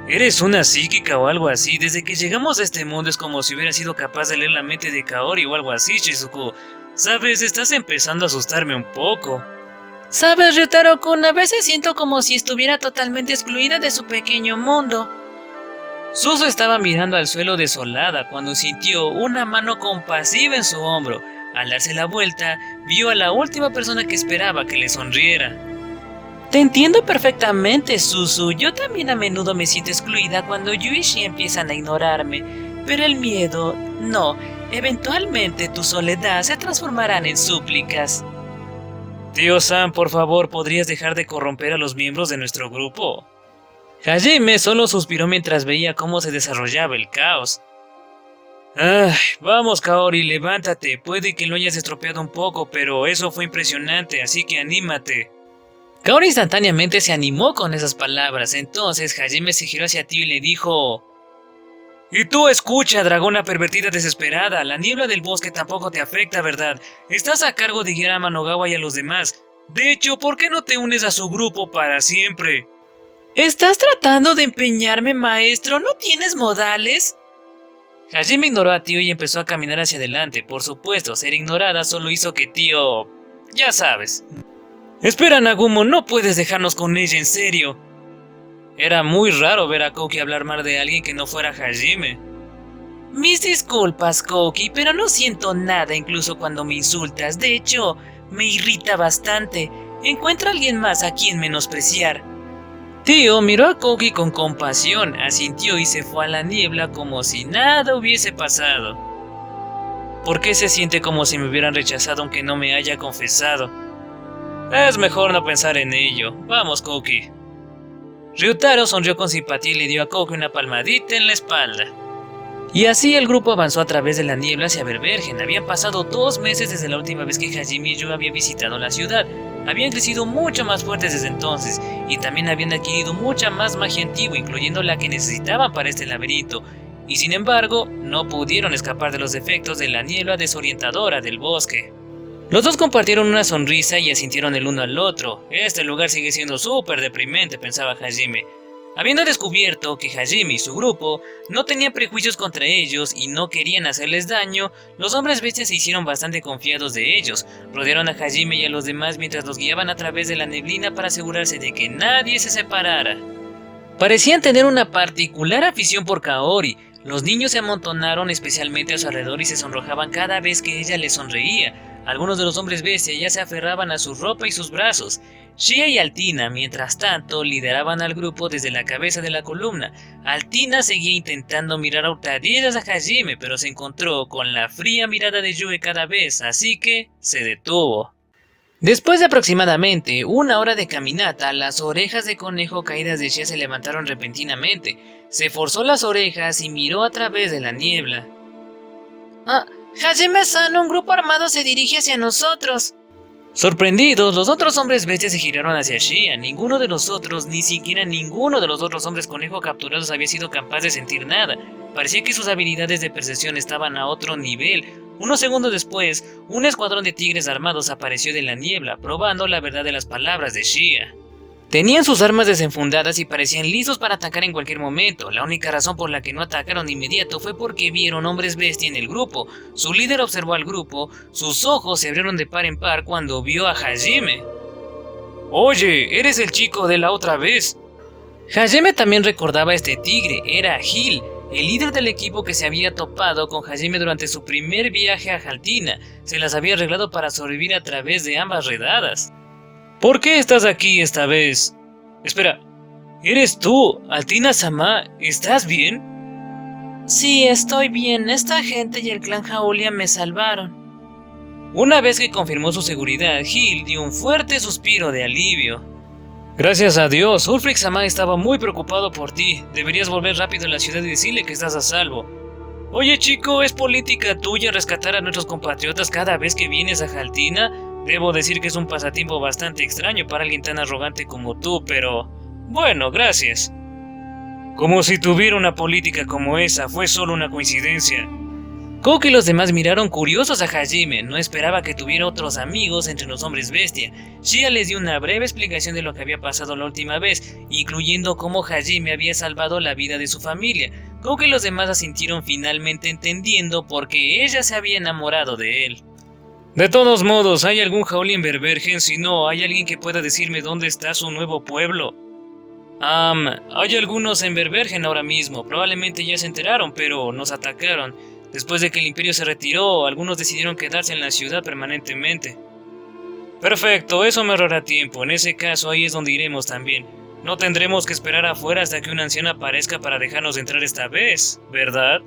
¿Eres una psíquica o algo así? Desde que llegamos a este mundo es como si hubiera sido capaz de leer la mente de Kaori o algo así, Shizuku. Sabes, estás empezando a asustarme un poco.
Sabes, Ryutaro-kun, a veces siento como si estuviera totalmente excluida de su pequeño mundo.
Suzu estaba mirando al suelo desolada cuando sintió una mano compasiva en su hombro. Al darse la vuelta, vio a la última persona que esperaba que le sonriera.
Te entiendo perfectamente, Suzu. Yo también a menudo me siento excluida cuando Yu y Shi empiezan a ignorarme. Pero el miedo, no. Eventualmente tu soledad se transformarán en súplicas.
Tío Sam, por favor, ¿podrías dejar de corromper a los miembros de nuestro grupo? Hajime solo suspiró mientras veía cómo se desarrollaba el caos. Vamos, Kaori, levántate. Puede que lo hayas estropeado un poco, pero eso fue impresionante, así que anímate. Kaori instantáneamente se animó con esas palabras. Entonces Hajime se giró hacia ti y le dijo... Y tú escucha, dragona pervertida desesperada, la niebla del bosque tampoco te afecta, ¿verdad? Estás a cargo de guiar a Manogawa y a los demás. De hecho, ¿por qué no te unes a su grupo para siempre?
¿Estás tratando de empeñarme, maestro? ¿No tienes modales?
Hajime ignoró a Tío y empezó a caminar hacia adelante. Por supuesto, ser ignorada solo hizo que Tío... Ya sabes. Espera, Nagumo, no puedes dejarnos con ella, en serio. Era muy raro ver a Kouki hablar mal de alguien que no fuera Hajime.
Mis disculpas, Kouki, pero no siento nada incluso cuando me insultas. De hecho, me irrita bastante. Encuentra a alguien más a quien menospreciar.
Tío miró a Kouki con compasión, asintió y se fue a la niebla como si nada hubiese pasado. ¿Por qué se siente como si me hubieran rechazado aunque no me haya confesado? Es mejor no pensar en ello. Vamos, Kouki. Ryutaro sonrió con simpatía y le dio a Kouki una palmadita en la espalda. Y así el grupo avanzó a través de la niebla hacia Verbergen. Habían pasado 2 meses desde la última vez que Hajime y Yu habían visitado la ciudad. Habían crecido mucho más fuertes desde entonces, y también habían adquirido mucha más magia antigua, incluyendo la que necesitaban para este laberinto. Y sin embargo, no pudieron escapar de los efectos de la niebla desorientadora del bosque. Los dos compartieron una sonrisa y asintieron el uno al otro. Este lugar sigue siendo súper deprimente, pensaba Hajime. Habiendo descubierto que Hajime y su grupo no tenían prejuicios contra ellos y no querían hacerles daño, los hombres bestias se hicieron bastante confiados de ellos. Rodearon a Hajime y a los demás mientras los guiaban a través de la neblina para asegurarse de que nadie se separara. Parecían tener una particular afición por Kaori. Los niños se amontonaron especialmente a su alrededor y se sonrojaban cada vez que ella les sonreía. Algunos de los hombres bestia ya se aferraban a su ropa y sus brazos. Shia y Altina, mientras tanto, lideraban al grupo desde la cabeza de la columna. Altina seguía intentando mirar a hurtadillas a Hajime, pero se encontró con la fría mirada de Yue cada vez, así que se detuvo. Después de aproximadamente 1 hora de caminata, las orejas de conejo caídas de Shia se levantaron repentinamente. Se forzó las orejas y miró a través de la niebla.
Hajime-san, un grupo armado se dirige hacia nosotros.
Sorprendidos, los otros hombres bestias se giraron hacia Shia. Ninguno de nosotros, ni siquiera ninguno de los otros hombres conejo capturados había sido capaz de sentir nada. Parecía que sus habilidades de percepción estaban a otro nivel. Unos segundos después, un escuadrón de tigres armados apareció de la niebla, probando la verdad de las palabras de Shia. Tenían sus armas desenfundadas y parecían listos para atacar en cualquier momento. La única razón por la que no atacaron de inmediato fue porque vieron hombres bestia en el grupo. Su líder observó al grupo, sus ojos se abrieron de par en par cuando vio a Hajime. «Oye, eres el chico de la otra vez». Hajime también recordaba a este tigre, era Gil, el líder del equipo que se había topado con Hajime durante su primer viaje a Haltina. Se las había arreglado para sobrevivir a través de ambas redadas. ¿Por qué estás aquí esta vez? Espera, ¿eres tú, Altina-sama? ¿Estás bien?
Sí, estoy bien. Esta gente y el clan Jaulia me salvaron.
Una vez que confirmó su seguridad, Gil dio un fuerte suspiro de alivio. Gracias a Dios, Ulfric-sama estaba muy preocupado por ti. Deberías volver rápido a la ciudad y decirle que estás a salvo. Oye chico, ¿es política tuya rescatar a nuestros compatriotas cada vez que vienes a Haltina? Debo decir que es un pasatiempo bastante extraño para alguien tan arrogante como tú, pero... bueno, gracias. Como si tuviera una política como esa, fue solo una coincidencia. Koki y los demás miraron curiosos a Hajime, no esperaba que tuviera otros amigos entre los hombres bestia. Shia les dio una breve explicación de lo que había pasado la última vez, incluyendo cómo Hajime había salvado la vida de su familia. Koki y los demás asintieron finalmente entendiendo por qué ella se había enamorado de él. De todos modos, ¿hay algún Jauli en Verbergen? Si no, ¿hay alguien que pueda decirme dónde está su nuevo pueblo? Hay algunos en Verbergen ahora mismo, probablemente ya se enteraron, pero nos atacaron. Después de que el imperio se retiró, algunos decidieron quedarse en la ciudad permanentemente. Perfecto, eso me ahorrará tiempo, en ese caso ahí es donde iremos también. No tendremos que esperar afuera hasta que un anciano aparezca para dejarnos entrar esta vez, ¿verdad?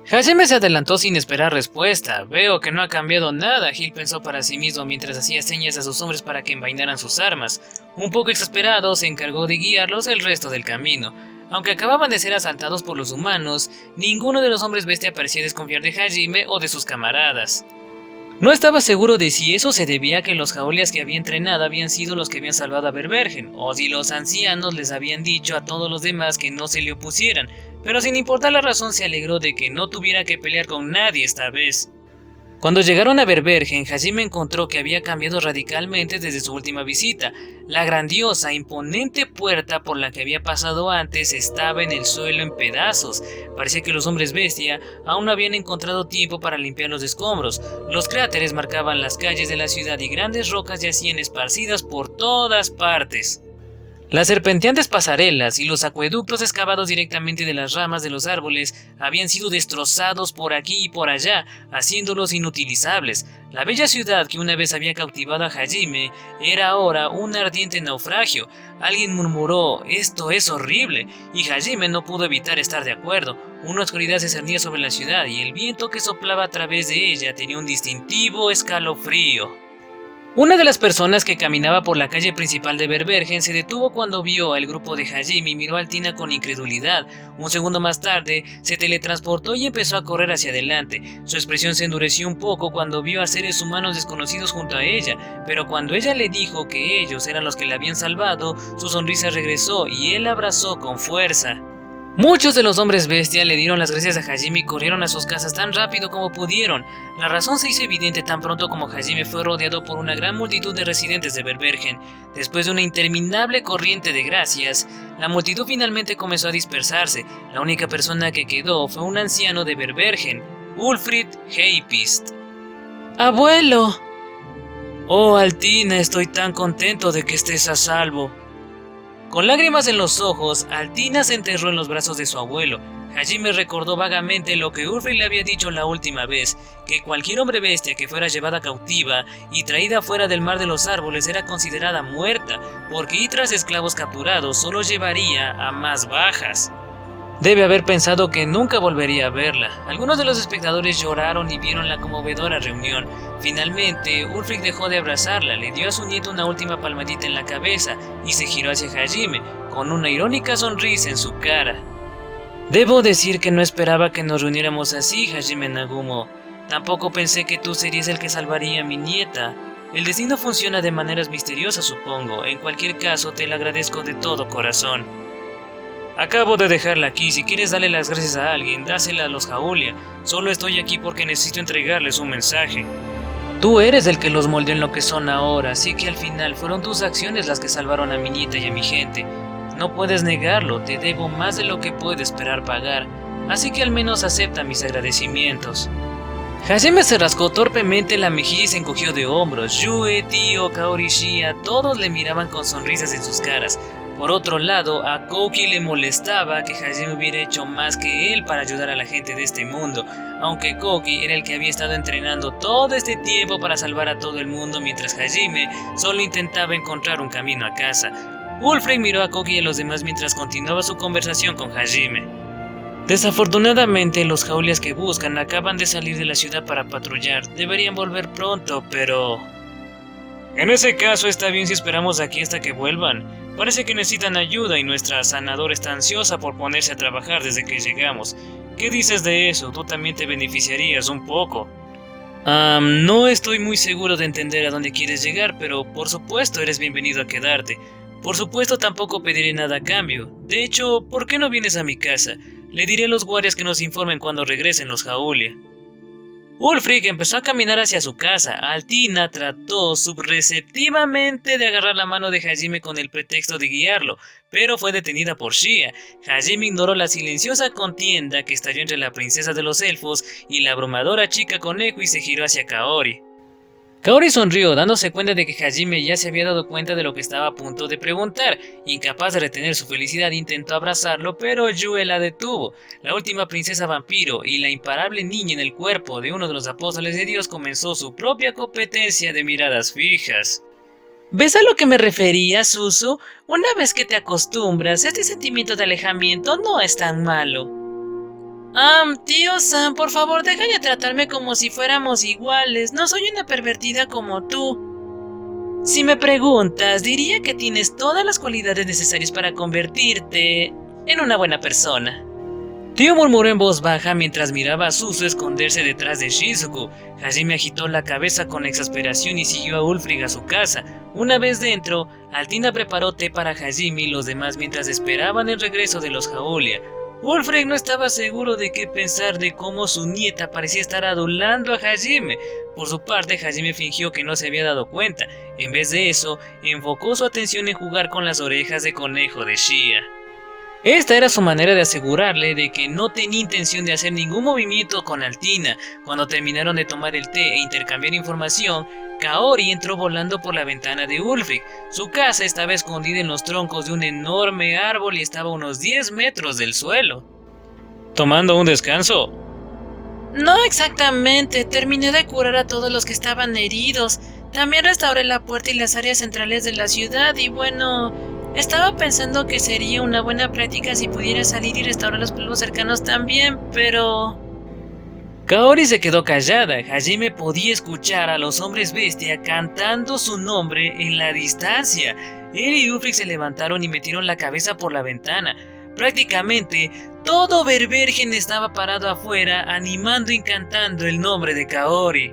Hajime se adelantó sin esperar respuesta. Veo que no ha cambiado nada, Gil pensó para sí mismo mientras hacía señas a sus hombres para que envainaran sus armas. Un poco exasperado, se encargó de guiarlos el resto del camino. Aunque acababan de ser asaltados por los humanos, ninguno de los hombres bestia parecía desconfiar de Hajime o de sus camaradas. No estaba seguro de si eso se debía a que los Jaolias que había entrenado habían sido los que habían salvado a Verbergen, o si los ancianos les habían dicho a todos los demás que no se le opusieran, pero sin importar la razón se alegró de que no tuviera que pelear con nadie esta vez. Cuando llegaron a Verbergen, Hajime encontró que había cambiado radicalmente desde su última visita. La grandiosa, imponente puerta por la que había pasado antes estaba en el suelo en pedazos. Parecía que los hombres bestia aún no habían encontrado tiempo para limpiar los escombros. Los cráteres marcaban las calles de la ciudad y grandes rocas yacían esparcidas por todas partes. Las serpenteantes pasarelas y los acueductos excavados directamente de las ramas de los árboles habían sido destrozados por aquí y por allá, haciéndolos inutilizables. La bella ciudad que una vez había cautivado a Hajime era ahora un ardiente naufragio. Alguien murmuró, «Esto es horrible», y Hajime no pudo evitar estar de acuerdo. Una oscuridad se cernía sobre la ciudad y el viento que soplaba a través de ella tenía un distintivo escalofrío. Una de las personas que caminaba por la calle principal de Verbergen se detuvo cuando vio al grupo de Hajime y miró a Altina con incredulidad. Un segundo más tarde, se teletransportó y empezó a correr hacia adelante. Su expresión se endureció un poco cuando vio a seres humanos desconocidos junto a ella, pero cuando ella le dijo que ellos eran los que la habían salvado, su sonrisa regresó y él la abrazó con fuerza. Muchos de los hombres bestia le dieron las gracias a Hajime y corrieron a sus casas tan rápido como pudieron. La razón se hizo evidente tan pronto como Hajime fue rodeado por una gran multitud de residentes de Verbergen. Después de una interminable corriente de gracias, la multitud finalmente comenzó a dispersarse. La única persona que quedó fue un anciano de Verbergen, Ulfrid Heipist.
¡Abuelo!
Oh, Altina, estoy tan contento de que estés a salvo. Con lágrimas en los ojos, Altina se enterró en los brazos de su abuelo. Hajime recordó vagamente lo que Ulfrid le había dicho la última vez, que cualquier hombre bestia que fuera llevada cautiva y traída fuera del mar de los árboles era considerada muerta, porque ir tras esclavos capturados solo llevaría a más bajas. Debe haber pensado que nunca volvería a verla. Algunos de los espectadores lloraron y vieron la conmovedora reunión. Finalmente, Ulfric dejó de abrazarla, le dio a su nieto una última palmadita en la cabeza y se giró hacia Hajime, con una irónica sonrisa en su cara. Debo decir que no esperaba que nos reuniéramos así, Hajime Nagumo. Tampoco pensé que tú serías el que salvaría a mi nieta. El destino funciona de maneras misteriosas, supongo. En cualquier caso, te lo agradezco de todo corazón. Acabo de dejarla aquí, si quieres darle las gracias a alguien, dásela a los Jaulia. Solo estoy aquí porque necesito entregarles un mensaje. Tú eres el que los moldeó en lo que son ahora, así que al final fueron tus acciones las que salvaron a mi nieta y a mi gente. No puedes negarlo, te debo más de lo que puedo esperar pagar, así que al menos acepta mis agradecimientos. Hajime se rascó torpemente la mejilla y se encogió de hombros. Yue, Tio, Kaori, Shia, todos le miraban con sonrisas en sus caras. Por otro lado, a Kouki le molestaba que Hajime hubiera hecho más que él para ayudar a la gente de este mundo, aunque Kouki era el que había estado entrenando todo este tiempo para salvar a todo el mundo, mientras Hajime solo intentaba encontrar un camino a casa. Wulfric miró a Kouki y a los demás mientras continuaba su conversación con Hajime. Desafortunadamente, los jaulias que buscan acaban de salir de la ciudad para patrullar. Deberían volver pronto, pero... En ese caso está bien si esperamos aquí hasta que vuelvan. Parece que necesitan ayuda y nuestra sanadora está ansiosa por ponerse a trabajar desde que llegamos. ¿Qué dices de eso? Tú también te beneficiarías un poco. No estoy muy seguro de entender a dónde quieres llegar, pero por supuesto eres bienvenido a quedarte. Por supuesto tampoco pediré nada a cambio. De hecho, ¿por qué no vienes a mi casa? Le diré a los guardias que nos informen cuando regresen los Jaulia. Wulfric empezó a caminar hacia su casa. Altina trató subreceptivamente de agarrar la mano de Hajime con el pretexto de guiarlo, pero fue detenida por Shia. Hajime ignoró la silenciosa contienda que estalló entre la princesa de los elfos y la abrumadora chica conejo y se giró hacia Kaori. Kaori sonrió, dándose cuenta de que Hajime ya se había dado cuenta de lo que estaba a punto de preguntar. Incapaz de retener su felicidad, intentó abrazarlo, pero Yue la detuvo. La última princesa vampiro y la imparable niña en el cuerpo de uno de los apóstoles de Dios comenzó su propia competencia de miradas fijas. ¿Ves a lo que me refería, Suzu? Una vez que te acostumbras, este sentimiento de alejamiento no es tan malo. Tío Sam, por favor, deja de tratarme como si fuéramos iguales. No soy una pervertida como tú. Si me preguntas, diría que tienes todas las cualidades necesarias para convertirte en una buena persona. Tío murmuró en voz baja mientras miraba a Suzu esconderse detrás de Shizuku. Hajime agitó la cabeza con exasperación y siguió a Wulfric a su casa. Una vez dentro, Altina preparó té para Hajime y los demás mientras esperaban el regreso de los Jaulia. Wulfric no estaba seguro de qué pensar de cómo su nieta parecía estar adulando a Hajime. Por su parte, Hajime fingió que no se había dado cuenta. En vez de eso, enfocó su atención en jugar con las orejas de conejo de Shia. Esta era su manera de asegurarle de que no tenía intención de hacer ningún movimiento con Altina. Cuando terminaron de tomar el té e intercambiar información, Kaori entró volando por la ventana de Wulfric. Su casa estaba escondida en los troncos de un enorme árbol y estaba a unos 10 metros del suelo. ¿Tomando un descanso?
No exactamente, terminé de curar a todos los que estaban heridos. También restauré la puerta y las áreas centrales de la ciudad y bueno... Estaba pensando que sería una buena práctica si pudiera salir y restaurar los pueblos cercanos también, pero...
Kaori se quedó callada. Hajime podía escuchar a los hombres bestia cantando su nombre en la distancia. Él y Wulfric se levantaron y metieron la cabeza por la ventana. Prácticamente todo Berbergen estaba parado afuera, animando y cantando el nombre de Kaori.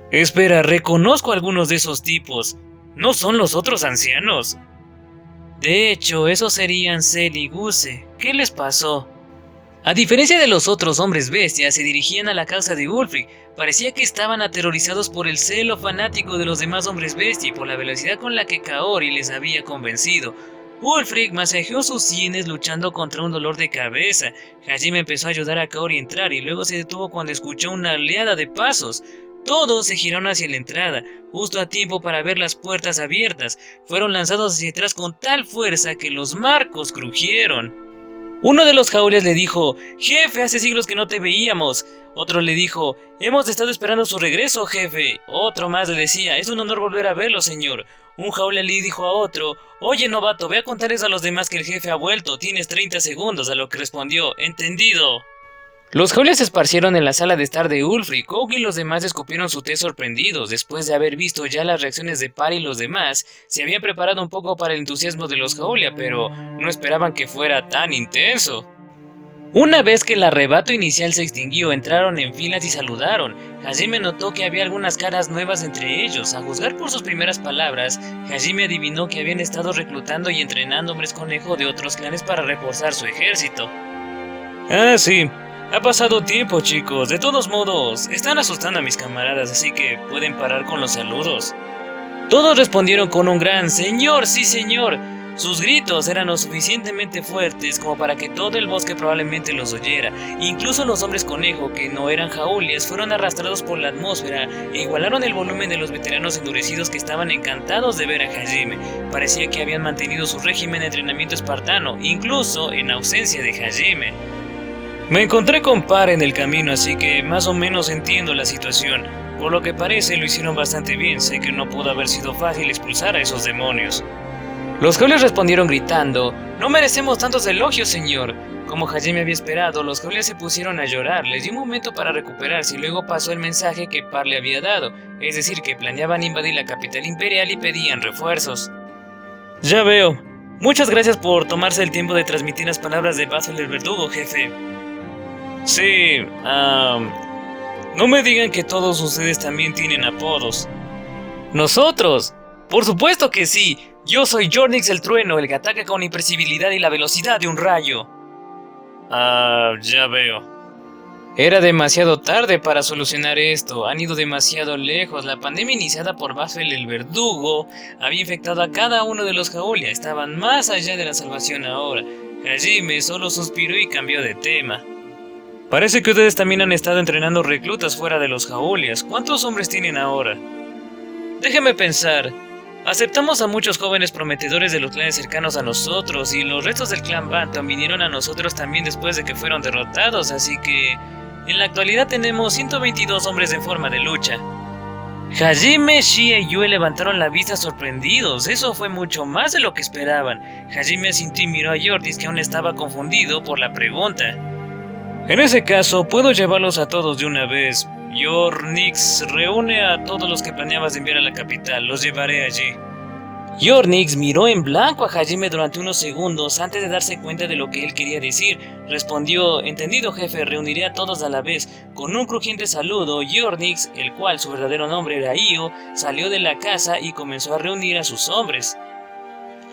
Espera, reconozco a algunos de esos tipos. ¿No son los otros ancianos? De hecho, esos serían Cell y Guse. ¿Qué les pasó? A diferencia de los otros hombres bestias, se dirigían a la casa de Wulfric. Parecía que estaban aterrorizados por el celo fanático de los demás hombres bestia y por la velocidad con la que Kaori les había convencido. Wulfric masajeó sus sienes luchando contra un dolor de cabeza. Hajime empezó a ayudar a Kaori a entrar y luego se detuvo cuando escuchó una oleada de pasos. Todos se giraron hacia la entrada, justo a tiempo para ver las puertas abiertas. Fueron lanzados hacia atrás con tal fuerza que los marcos crujieron. Uno de los jaulias le dijo: «Jefe, hace siglos que no te veíamos». Otro le dijo: «Hemos estado esperando su regreso, jefe». Otro más le decía: «Es un honor volver a verlo, señor». Un jaulia le dijo a otro: «Oye, novato, ve a contarles a los demás que el jefe ha vuelto. Tienes 30 segundos», a lo que respondió: «Entendido». Los jaulias se esparcieron en la sala de estar de Wulfric. Kouki y los demás escupieron su té sorprendidos. Después de haber visto ya las reacciones de Pari y los demás, se habían preparado un poco para el entusiasmo de los jaulia, pero no esperaban que fuera tan intenso. Una vez que el arrebato inicial se extinguió, entraron en filas y saludaron. Hajime notó que había algunas caras nuevas entre ellos. A juzgar por sus primeras palabras, Hajime adivinó que habían estado reclutando y entrenando hombres conejo de otros clanes para reforzar su ejército. «Ah, sí. Ha pasado tiempo, chicos. De todos modos, están asustando a mis camaradas, así que pueden parar con los saludos. Todos respondieron con un gran «Señor, sí señor». Sus gritos eran lo suficientemente fuertes como para que todo el bosque probablemente los oyera. Incluso los hombres conejo, que no eran jaúlias, fueron arrastrados por la atmósfera e igualaron el volumen de los veteranos endurecidos que estaban encantados de ver a Hajime. Parecía que habían mantenido su régimen de entrenamiento espartano, incluso en ausencia de Hajime. Me encontré con Par en el camino, así que más o menos entiendo la situación. Por lo que parece lo hicieron bastante bien. Sé que no pudo haber sido fácil expulsar a esos demonios. Los jaulíes respondieron gritando: «No merecemos tantos elogios, señor». Como Hajime había esperado, los jaulíes se pusieron a llorar. Les dio un momento para recuperarse y luego pasó el mensaje que Par le había dado, es decir, que planeaban invadir la capital imperial y pedían refuerzos. Ya veo. Muchas gracias por tomarse el tiempo de transmitir las palabras de Basil el Verdugo, jefe. Sí, no me digan que todos ustedes también tienen apodos. ¿Nosotros? Por supuesto que sí. Yo soy Jornix el Trueno, el que ataca con imprevisibilidad y la velocidad de un rayo. Ya veo. Era demasiado tarde para solucionar esto. Han ido demasiado lejos. La pandemia iniciada por Basil el Verdugo había infectado a cada uno de los jaulíes. Estaban más allá de la salvación ahora. Hajime solo suspiró y cambió de tema. Parece que ustedes también han estado entrenando reclutas fuera de los jaulíes. ¿Cuántos hombres tienen ahora? Déjeme pensar. Aceptamos a muchos jóvenes prometedores de los clanes cercanos a nosotros, y los restos del clan Bantam vinieron a nosotros también después de que fueron derrotados, así que en la actualidad tenemos 122 hombres en forma de lucha. Hajime, Shia y Yue levantaron la vista sorprendidos. Eso fue mucho más de lo que esperaban. Hajime asintió y miró a Jordis, que aún estaba confundido por la pregunta. En ese caso, puedo llevarlos a todos de una vez. Jornix, reúne a todos los que planeabas enviar a la capital, los llevaré allí. Jornix miró en blanco a Hajime durante unos segundos antes de darse cuenta de lo que él quería decir. Respondió: «Entendido, jefe, reuniré a todos a la vez». Con un crujiente saludo, Jornix, el cual su verdadero nombre era Io, salió de la casa y comenzó a reunir a sus hombres.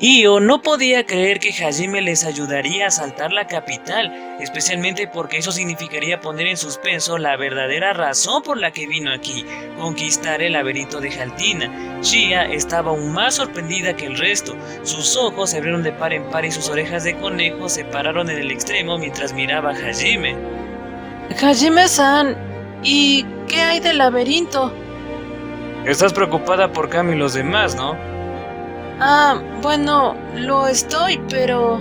Io no podía creer que Hajime les ayudaría a asaltar la capital, especialmente porque eso significaría poner en suspenso la verdadera razón por la que vino aquí, conquistar el laberinto de Jaltina. Shia estaba aún más sorprendida que el resto. Sus ojos se abrieron de par en par y sus orejas de conejo se pararon en el extremo mientras miraba a Hajime.
Hajime-san, ¿y qué hay del laberinto?
Estás preocupada por Kami y los demás, ¿no?
Bueno, lo estoy, pero...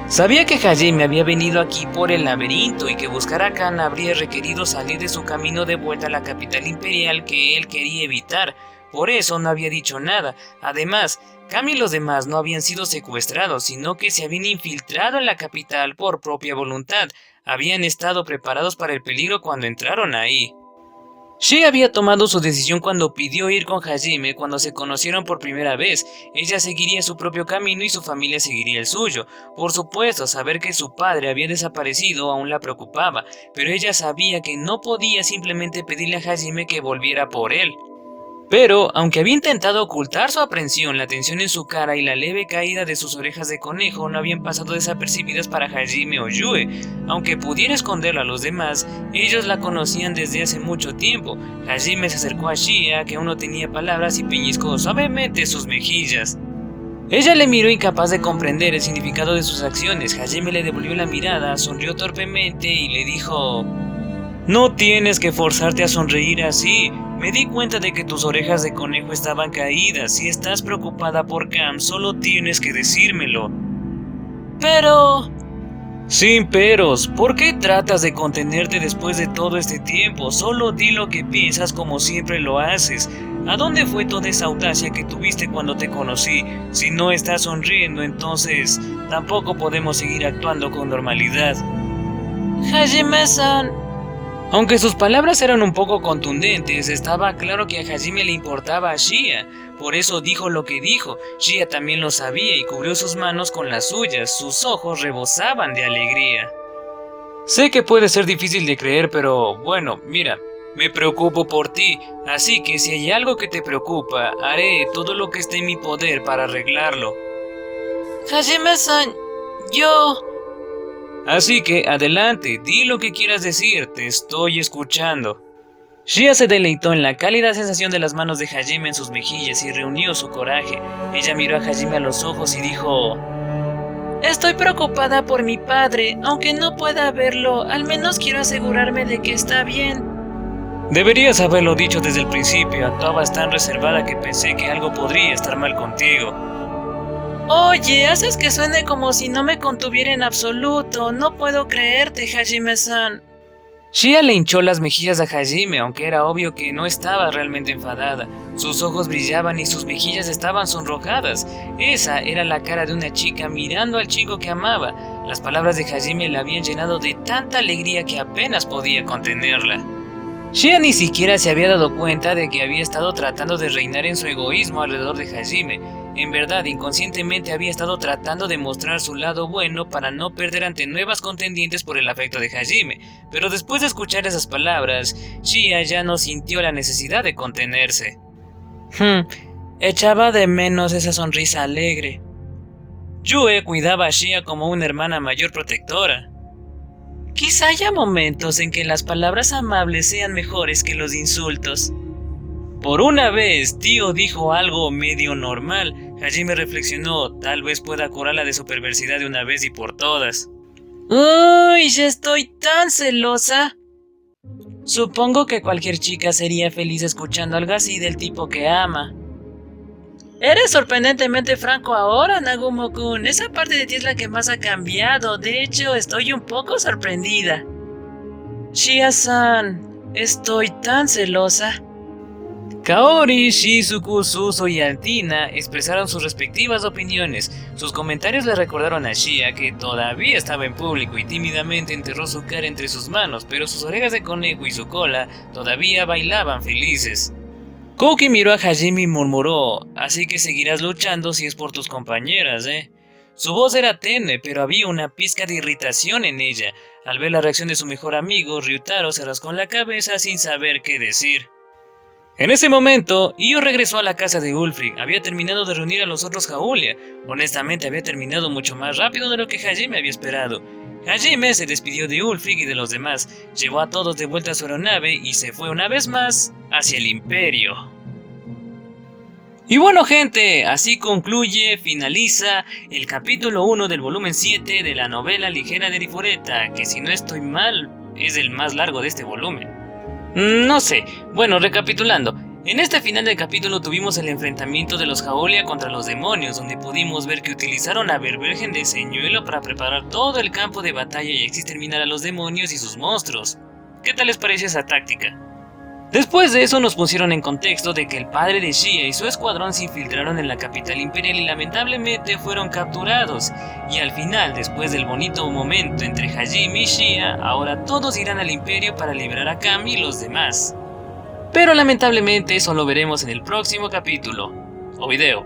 Sabía que Hajime había venido aquí por el laberinto y que buscar a Khan habría requerido salir de su camino de vuelta a la capital imperial que él quería evitar. Por eso no había dicho nada. Además, Khan y los demás no habían sido secuestrados, sino que se habían infiltrado en la capital por propia voluntad. Habían estado preparados para el peligro cuando entraron ahí. Shea había tomado su decisión cuando pidió ir con Hajime cuando se conocieron por primera vez. Ella seguiría su propio camino y su familia seguiría el suyo. Por supuesto, saber que su padre había desaparecido aún la preocupaba, pero ella sabía que no podía simplemente pedirle a Hajime que volviera por él. Pero, aunque había intentado ocultar su aprensión, la tensión en su cara y la leve caída de sus orejas de conejo no habían pasado desapercibidas para Hajime o Yue. Aunque pudiera esconderlo a los demás, ellos la conocían desde hace mucho tiempo. Hajime se acercó a Shia, que aún no tenía palabras, y pellizcó suavemente sus mejillas. Ella le miró incapaz de comprender el significado de sus acciones. Hajime le devolvió la mirada, sonrió torpemente y le dijo: «No tienes que forzarte a sonreír así. Me di cuenta de que tus orejas de conejo estaban caídas. Si estás preocupada por Cam, solo tienes que decírmelo».
Pero...
Sin peros. ¿Por qué tratas de contenerte después de todo este tiempo? Solo di lo que piensas como siempre lo haces. ¿A dónde fue toda esa audacia que tuviste cuando te conocí? Si no estás sonriendo, entonces tampoco podemos seguir actuando con normalidad.
Hajime-san...
Aunque sus palabras eran un poco contundentes, estaba claro que a Hajime le importaba a Shia. Por eso dijo lo que dijo. Shia también lo sabía y cubrió sus manos con las suyas. Sus ojos rebosaban de alegría. Sé que puede ser difícil de creer, pero bueno, mira, me preocupo por ti. Así que si hay algo que te preocupa, haré todo lo que esté en mi poder para arreglarlo.
Hajime-san, yo...
Así que adelante, di lo que quieras decir, te estoy escuchando. Shia se deleitó en la cálida sensación de las manos de Hajime en sus mejillas y reunió su coraje. Ella miró a Hajime a los ojos y dijo:
Estoy preocupada por mi padre, aunque no pueda verlo, al menos quiero asegurarme de que está bien.
Deberías haberlo dicho desde el principio, actuabas tan reservada que pensé que algo podría estar mal contigo.
Oye, haces que suene como si no me contuviera en absoluto, no puedo creerte, Hajime-san.
Shia le hinchó las mejillas a Hajime, aunque era obvio que no estaba realmente enfadada. Sus ojos brillaban y sus mejillas estaban sonrojadas. Esa era la cara de una chica mirando al chico que amaba. Las palabras de Hajime la habían llenado de tanta alegría que apenas podía contenerla. Shia ni siquiera se había dado cuenta de que había estado tratando de reinar en su egoísmo alrededor de Hajime. En verdad, inconscientemente había estado tratando de mostrar su lado bueno para no perder ante nuevas contendientes por el afecto de Hajime, pero después de escuchar esas palabras, Shia ya no sintió la necesidad de contenerse.
Echaba de menos esa sonrisa alegre.
Yue cuidaba a Shia como una hermana mayor protectora.
Quizá haya momentos en que las palabras amables sean mejores que los insultos.
Por una vez, tío dijo algo medio normal. Hajime reflexionó, tal vez pueda curarla de su perversidad de una vez y por todas.
¡Uy! Ya estoy tan celosa. Supongo que cualquier chica sería feliz escuchando algo así del tipo que ama. Eres sorprendentemente franco ahora, Nagumo-kun. Esa parte de ti es la que más ha cambiado. De hecho, estoy un poco sorprendida. Shia-san, estoy tan celosa.
Kaori, Shizuku, Suso y Altina expresaron sus respectivas opiniones. Sus comentarios le recordaron a Shia que todavía estaba en público y tímidamente enterró su cara entre sus manos, pero sus orejas de conejo y su cola todavía bailaban felices. Kouki miró a Hajime y murmuró: así que seguirás luchando si es por tus compañeras, ¿eh? Su voz era tenue, pero había una pizca de irritación en ella. Al ver la reacción de su mejor amigo, Ryutaro se rascó la cabeza sin saber qué decir. En ese momento, Io regresó a la casa de Ulfric. Había terminado de reunir a los otros Jaulia. Honestamente, había terminado mucho más rápido de lo que Hajime había esperado. Hajime se despidió de Ulfric y de los demás, llevó a todos de vuelta a su aeronave y se fue una vez más hacia el Imperio. Y bueno, gente, así finaliza el capítulo 1 del volumen 7 de la novela ligera de Rifureta, que si no estoy mal, es el más largo de este volumen. No sé, bueno, recapitulando. En este final del capítulo tuvimos el enfrentamiento de los Jaulia contra los demonios, donde pudimos ver que utilizaron a Berbergen de señuelo para preparar todo el campo de batalla y exterminar a los demonios y sus monstruos. ¿Qué tal les pareció esa táctica? Después de eso nos pusieron en contexto de que el padre de Shia y su escuadrón se infiltraron en la capital imperial y lamentablemente fueron capturados. Y al final, después del bonito momento entre Hajime y Shia, ahora todos irán al imperio para liberar a Kami y los demás. Pero lamentablemente eso lo veremos en el próximo capítulo o video.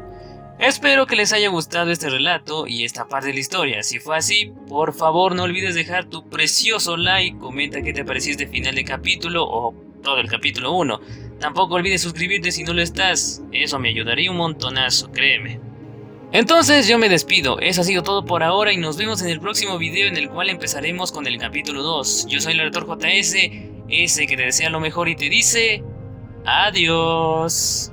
Espero que les haya gustado este relato y esta parte de la historia. Si fue así, por favor no olvides dejar tu precioso like, comenta qué te pareció este final de capítulo o todo el capítulo 1. Tampoco olvides suscribirte si no lo estás, eso me ayudaría un montonazo, créeme. Entonces yo me despido, eso ha sido todo por ahora y nos vemos en el próximo video en el cual empezaremos con el capítulo 2. Yo soy el Lector JS, ese que te desea lo mejor y te dice... Adiós.